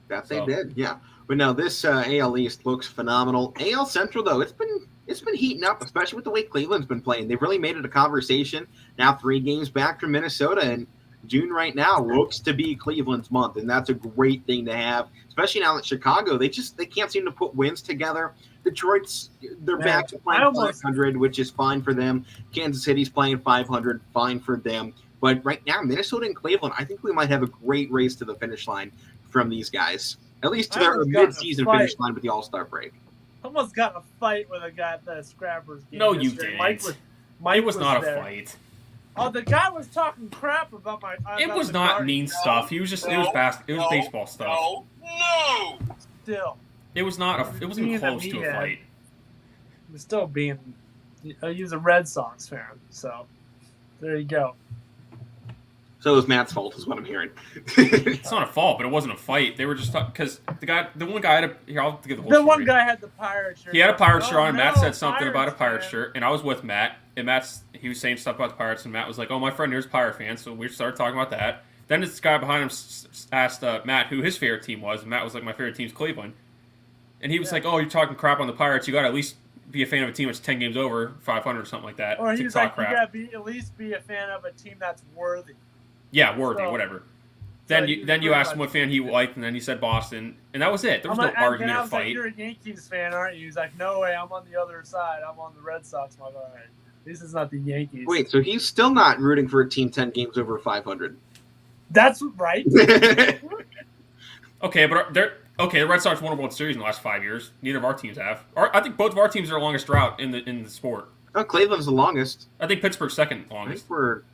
They did, yeah. But no, this AL East looks phenomenal. AL Central, though, it's been heating up, especially with the way Cleveland's been playing. They've really made it a conversation. Now 3 games back from Minnesota, and June right now looks to be Cleveland's month, and that's a great thing to have, especially now that Chicago, they can't seem to put wins together. Detroit's, they're back to playing 500, which is fine for them. Kansas City's playing 500, fine for them. But right now, Minnesota and Cleveland, I think we might have a great race to the finish line from these guys, at least to their mid-season finish line with the All-Star break. Almost got in a fight with a guy at the Scrappers game. No, you didn't. Mike was not a fight. Oh, the guy was talking crap about my. It was not mean stuff. He was just it was baseball stuff. No. Still. It was not it wasn't close to a fight. He was still being. He was a Red Sox fan, so there you go. So it was Matt's fault, is what I'm hearing. It's not a fault, but it wasn't a fight. They were just because the one guy had I'll give the whole story. One guy had the pirate shirt. He had a pirate shirt on, and Matt said something about a pirate shirt, and I was with Matt, and he was saying stuff about the Pirates, and Matt was like, "Oh, my friend here's a Pirate fan," so we started talking about that. Then this guy behind him asked Matt who his favorite team was, and Matt was like, "My favorite team's Cleveland," and he was like, "Oh, you're talking crap on the Pirates. You got to at least be a fan of a team that's 10 games over 500 or something like that." Or he's like, "You got to at least be a fan of a team that's worthy." Yeah, worthy, whatever. Then you asked him what fan he liked, and then he said Boston, and that was it. There was no argument or fight. Like, you're a Yankees fan, aren't you? He's like, no way, I'm on the other side. I'm on the Red Sox. My God, this is not the Yankees. Wait, so he's still not rooting for a team 10 games over 500? That's right. Okay, but the Red Sox won a World Series in the last 5 years. Neither of our teams have. I think both of our teams are the longest drought in the sport. Oh, Cleveland's the longest. I think Pittsburgh's second longest. I think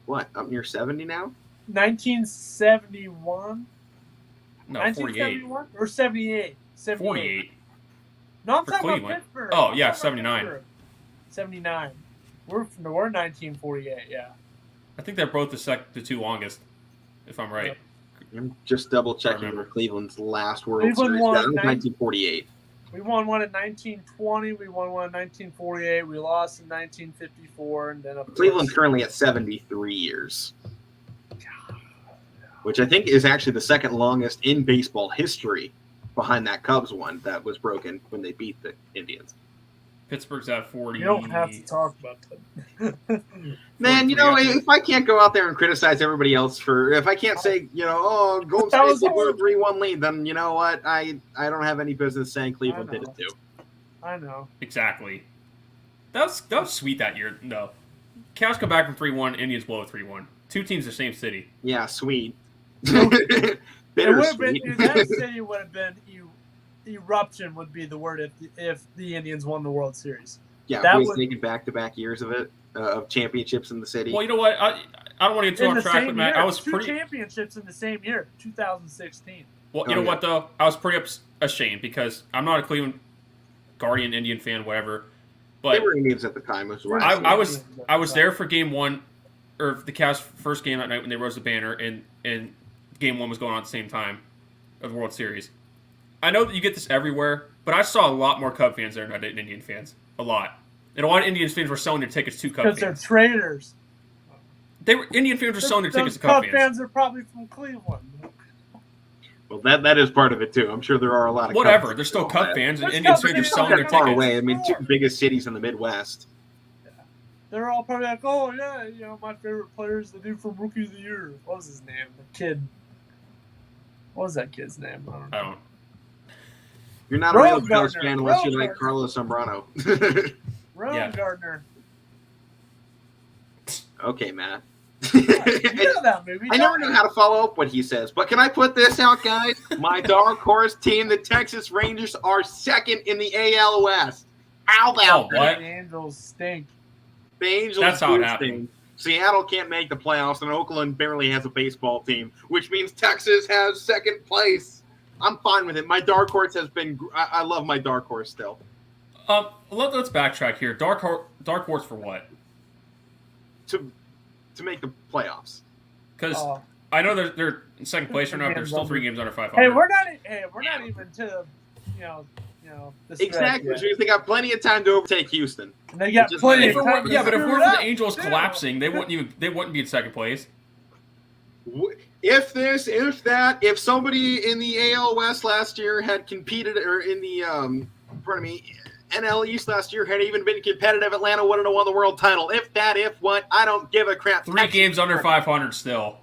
we're up near 70 now. 1971? No, 1971 or 78? 48. No, I'm talking about Pittsburgh. Oh, yeah, 79. 79. We're 1948, yeah. I think they're both the 2 longest, if I'm right. Yep. I'm just double-checking for Cleveland's last World Series. That was 1948. We won one in 1920. We won one in 1948. We lost in 1954. And then Cleveland's currently at 73 years. Which I think is actually the second longest in baseball history behind that Cubs one that was broken when they beat the Indians. Pittsburgh's at 40. You don't have to talk about that. Man, if I can't go out there and criticize everybody else if I can't say, Golden State blew a 3-1 lead, then you know what? I don't have any business saying Cleveland did it too. I know. Exactly. That was sweet that year. No. Cavs come back from 3-1, Indians blow a 3-1. 2 teams in the same city. Yeah, sweet. That city would have been eruption would be the word if the Indians won the World Series. Yeah, that was thinking back-to-back years of it of championships in the city. Well, you know what? I don't want to get too off track, but Matt, I was two championships in the same year, 2016. Well, you know what though? I was pretty ashamed because I'm not a Cleveland Guardian Indian fan, whatever. But they were Indians at the time as well. I was there for Game 1, or the Cavs' first game that night when they rose the banner, and Game 1 was going on at the same time of the World Series. I know that you get this everywhere, but I saw a lot more Cub fans there than I did Indian fans. A lot. And a lot of Indian fans were selling their tickets to Cub fans. Because they're traitors. Indian fans were selling their tickets to Cub fans. Fans are probably from Cleveland. Well, that is part of it, too. I'm sure there are a lot of whatever. Cubs They're still Cub fans, and Indian fans are selling their tickets. Far away. I mean, 2 biggest cities in the Midwest. They're all probably like, oh, yeah, my favorite player is the dude from Rookie of the Year. What was his name? The kid. What was that kid's name? I don't know. You're not a real Cubs fan unless you like Carlos Zambrano. Gardner. Okay, Matt. You know that movie. I never know how to follow up what he says, but can I put this out, guys? My dark horse team, the Texas Rangers, are second in the AL West. How about that? The Angels stink. The Angels. That's how it happened. Seattle can't make the playoffs, and Oakland barely has a baseball team, which means Texas has second place. I'm fine with it. My dark horse has been. I love my dark horse still. Let's backtrack here. Dark horse for what? To make the playoffs. Because I know they're in second place right now. They're still 3 games under 500. Hey, we're not even to the exactly. Which means they got plenty of time to overtake Houston. And they got plenty of time. Yeah, but if we're the Angels collapsing, they wouldn't be in second place. If somebody in the AL West last year had competed, or in the NL East last year had even been competitive, Atlanta wouldn't have won the world title. If what, I don't give a crap. 3 games under 500 still.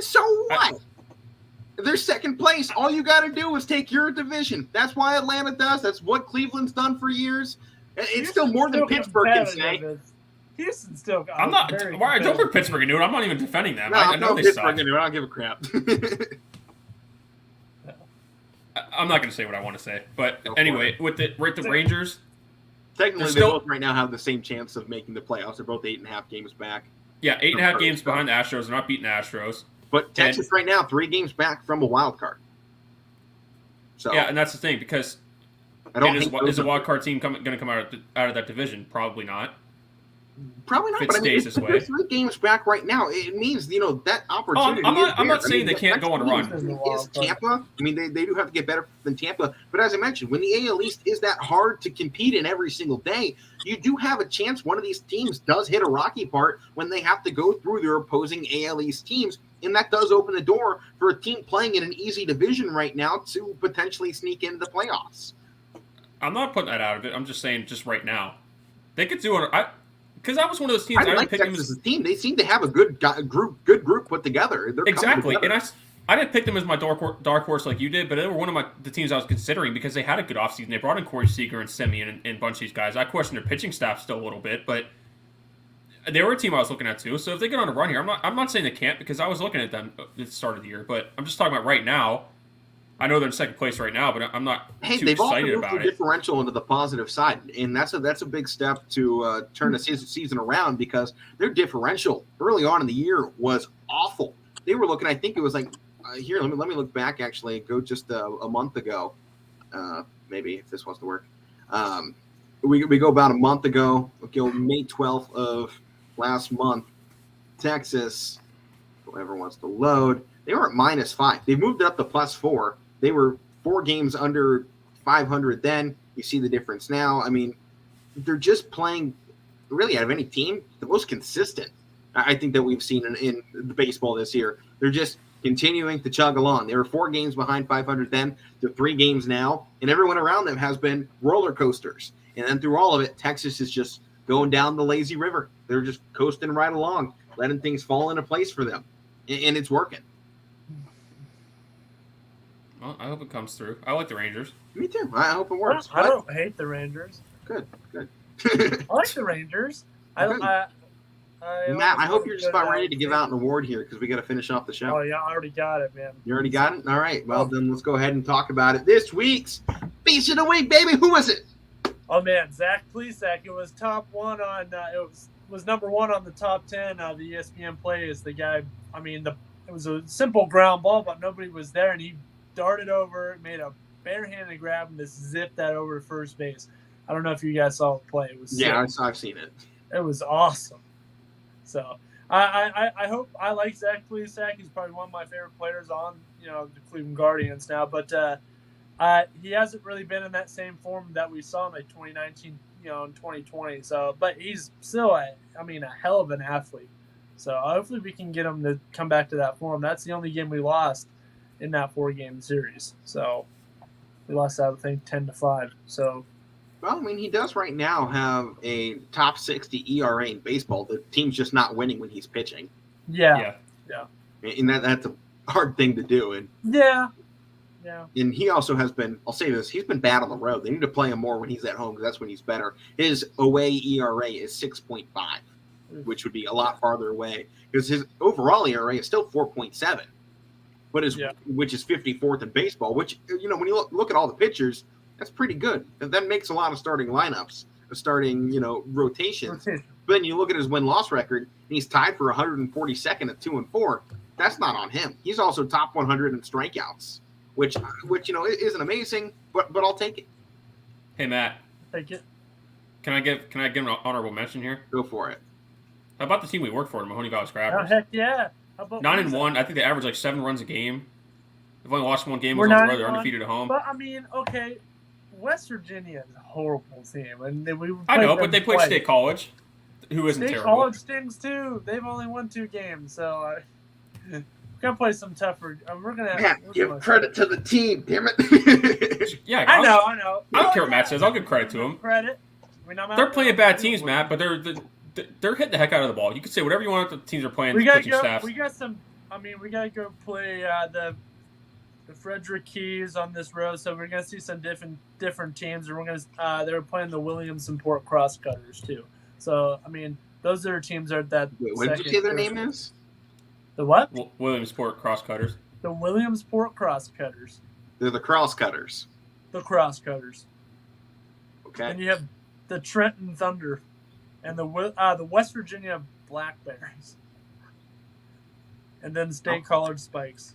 So what? They're second place. All you got to do is take your division. That's why Atlanta does. That's what Cleveland's done for years. It's still more than Pittsburgh can say. Houston's still. I'm not. Why don't put Pittsburgh into it? I'm not even defending them. No, I know they suck. I don't give a crap. I'm not going to say what I want to say, but anyway, with the Rangers, technically they both right now have the same chance of making the playoffs. They're both 8.5 games back. Yeah, 8.5 games behind the Astros. They're not beating the Astros. But Texas right now 3 games back from a wild card. So yeah, and that's the thing because is a wild card team going to come out of that division? Probably not. Probably not. If it stays this way. They're 3 games back right now. It means that opportunity. I'm not saying they can't go on a run. Is Tampa? I mean, they do have to get better than Tampa. But as I mentioned, when the AL East is that hard to compete in every single day, you do have a chance one of these teams does hit a rocky part when they have to go through their opposing AL East teams. And that does open the door for a team playing in an easy division right now to potentially sneak into the playoffs. I'm not putting that out of it. I'm just saying just right now. They could do it. Because that was one of those teams I like Texas' team. They seem to have a good group put together. They're exactly, together. And I didn't pick them as my dark horse like you did, but they were one of the teams I was considering because they had a good offseason. They brought in Corey Seager and Semien and a bunch of these guys. I question their pitching staff still a little bit, but they were a team I was looking at too. So if they get on a run here, I'm not saying they can't because I was looking at them at the start of the year, but I'm just talking about right now. I know they're in second place right now, but I'm not too excited about it. Differential into the positive side, and that's a big step to turn the season around because their differential early on in the year was awful. They were looking, I think it was like here. Let me look back. Actually, go just a month ago, maybe if this wants to work. We go about a month ago. May 12th of last month. Texas, whoever wants to load. They were at -5. They moved it up to +4. They were 4 games under 500 then. You see the difference now. I mean, they're just playing, really out of any team, the most consistent, I think, that we've seen in the baseball this year. They're just continuing to chug along. They were 4 games behind 500 then. They're 3 games now. And everyone around them has been roller coasters. And then through all of it, Texas is just going down the lazy river. They're just coasting right along, letting things fall into place for them. And it's working. Well, I hope it comes through. I like the Rangers. Me too. I hope it works. I don't hate the Rangers. Good. I like the Rangers. Matt, I hope you're just about ready to give out an award here because we got to finish off the show. Oh, yeah, I already got it, man. You already got it? All right. Well, then let's go ahead and talk about it. This week's Beast of the Week, baby. Who was it? Oh, man, Zach Plesac. It was top 1 on was number 1 on the top 10 of the ESPN plays. The guy, I mean, it was a simple ground ball, but nobody was there, and he darted over, made a barehanded grab, and just zipped that over to first base. I don't know if you guys saw the play. It was I've seen it. It was awesome. So I hope I like Zach Plesac. He's probably one of my favorite players on the Cleveland Guardians now, but he hasn't really been in that same form that we saw in like 2019, in 2020. So, but he's still a hell of an athlete. So hopefully we can get him to come back to that form. That's the only game we lost in that 4-game series. So we lost that, I think, 10-5. So. Well, I mean, he does right now have a top 60 ERA in baseball. The team's just not winning when he's pitching. Yeah. And that's a hard thing to do. And yeah. Yeah. And he also has been, I'll say this, he's been bad on the road. They need to play him more when he's at home because that's when he's better. His away ERA is 6.5, which would be a lot farther away because his overall ERA is still 4.7, but which is 54th in baseball, which, you know, when you look at all the pitchers, that's pretty good. And that makes a lot of starting lineups, starting, you know, rotations. But then you look at his win-loss record, and he's tied for 142nd at 2-4. That's not on him. He's also top 100 in strikeouts, which you know isn't amazing, but I'll take it. Hey Matt, take it. Can I give an honorable mention here? Go for it. How about the team we work for, the Mahoney Valley Scrappers? Oh heck yeah! How about 9-1. I think they average like 7 runs a game. They've only lost one game. Was on the road. They're undefeated at home. But I mean, okay, West Virginia is a horrible team, and I know, but they played State College, who isn't terrible. State College stings too. They've only won 2 games, so. We're gonna play some tougher. We're gonna give credit to the team. Damn it! Yeah, I know. I don't care what Matt says. I'll give credit to him. Credit. They're playing bad teams, Matt, but they're hitting the heck out of the ball. You can say whatever you want. The teams are playing. We gotta go. We got some. I mean, we gotta go play the Frederick Keys on this road. So we're gonna see some different teams, and we're gonna. They're playing the Williamsport Crosscutters too. So I mean, those are teams that. Wait, what did you say their name is? The what? Williamsport Crosscutters. The Williamsport Crosscutters. They're the Crosscutters. The Crosscutters. Okay. And you have the Trenton Thunder, and the West Virginia Black Bears, and then State College Spikes.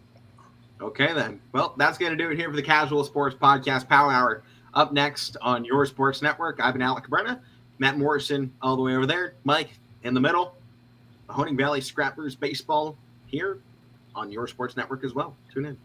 Okay then. Well, that's going to do it here for the Casual Sports Podcast Power Hour. Up next on Your Sports Network, I've been Alec Cabrera, Matt Morrison all the way over there, Mike in the middle. Mahoney Valley Scrappers baseball here on Your Sports Network as well. Tune in.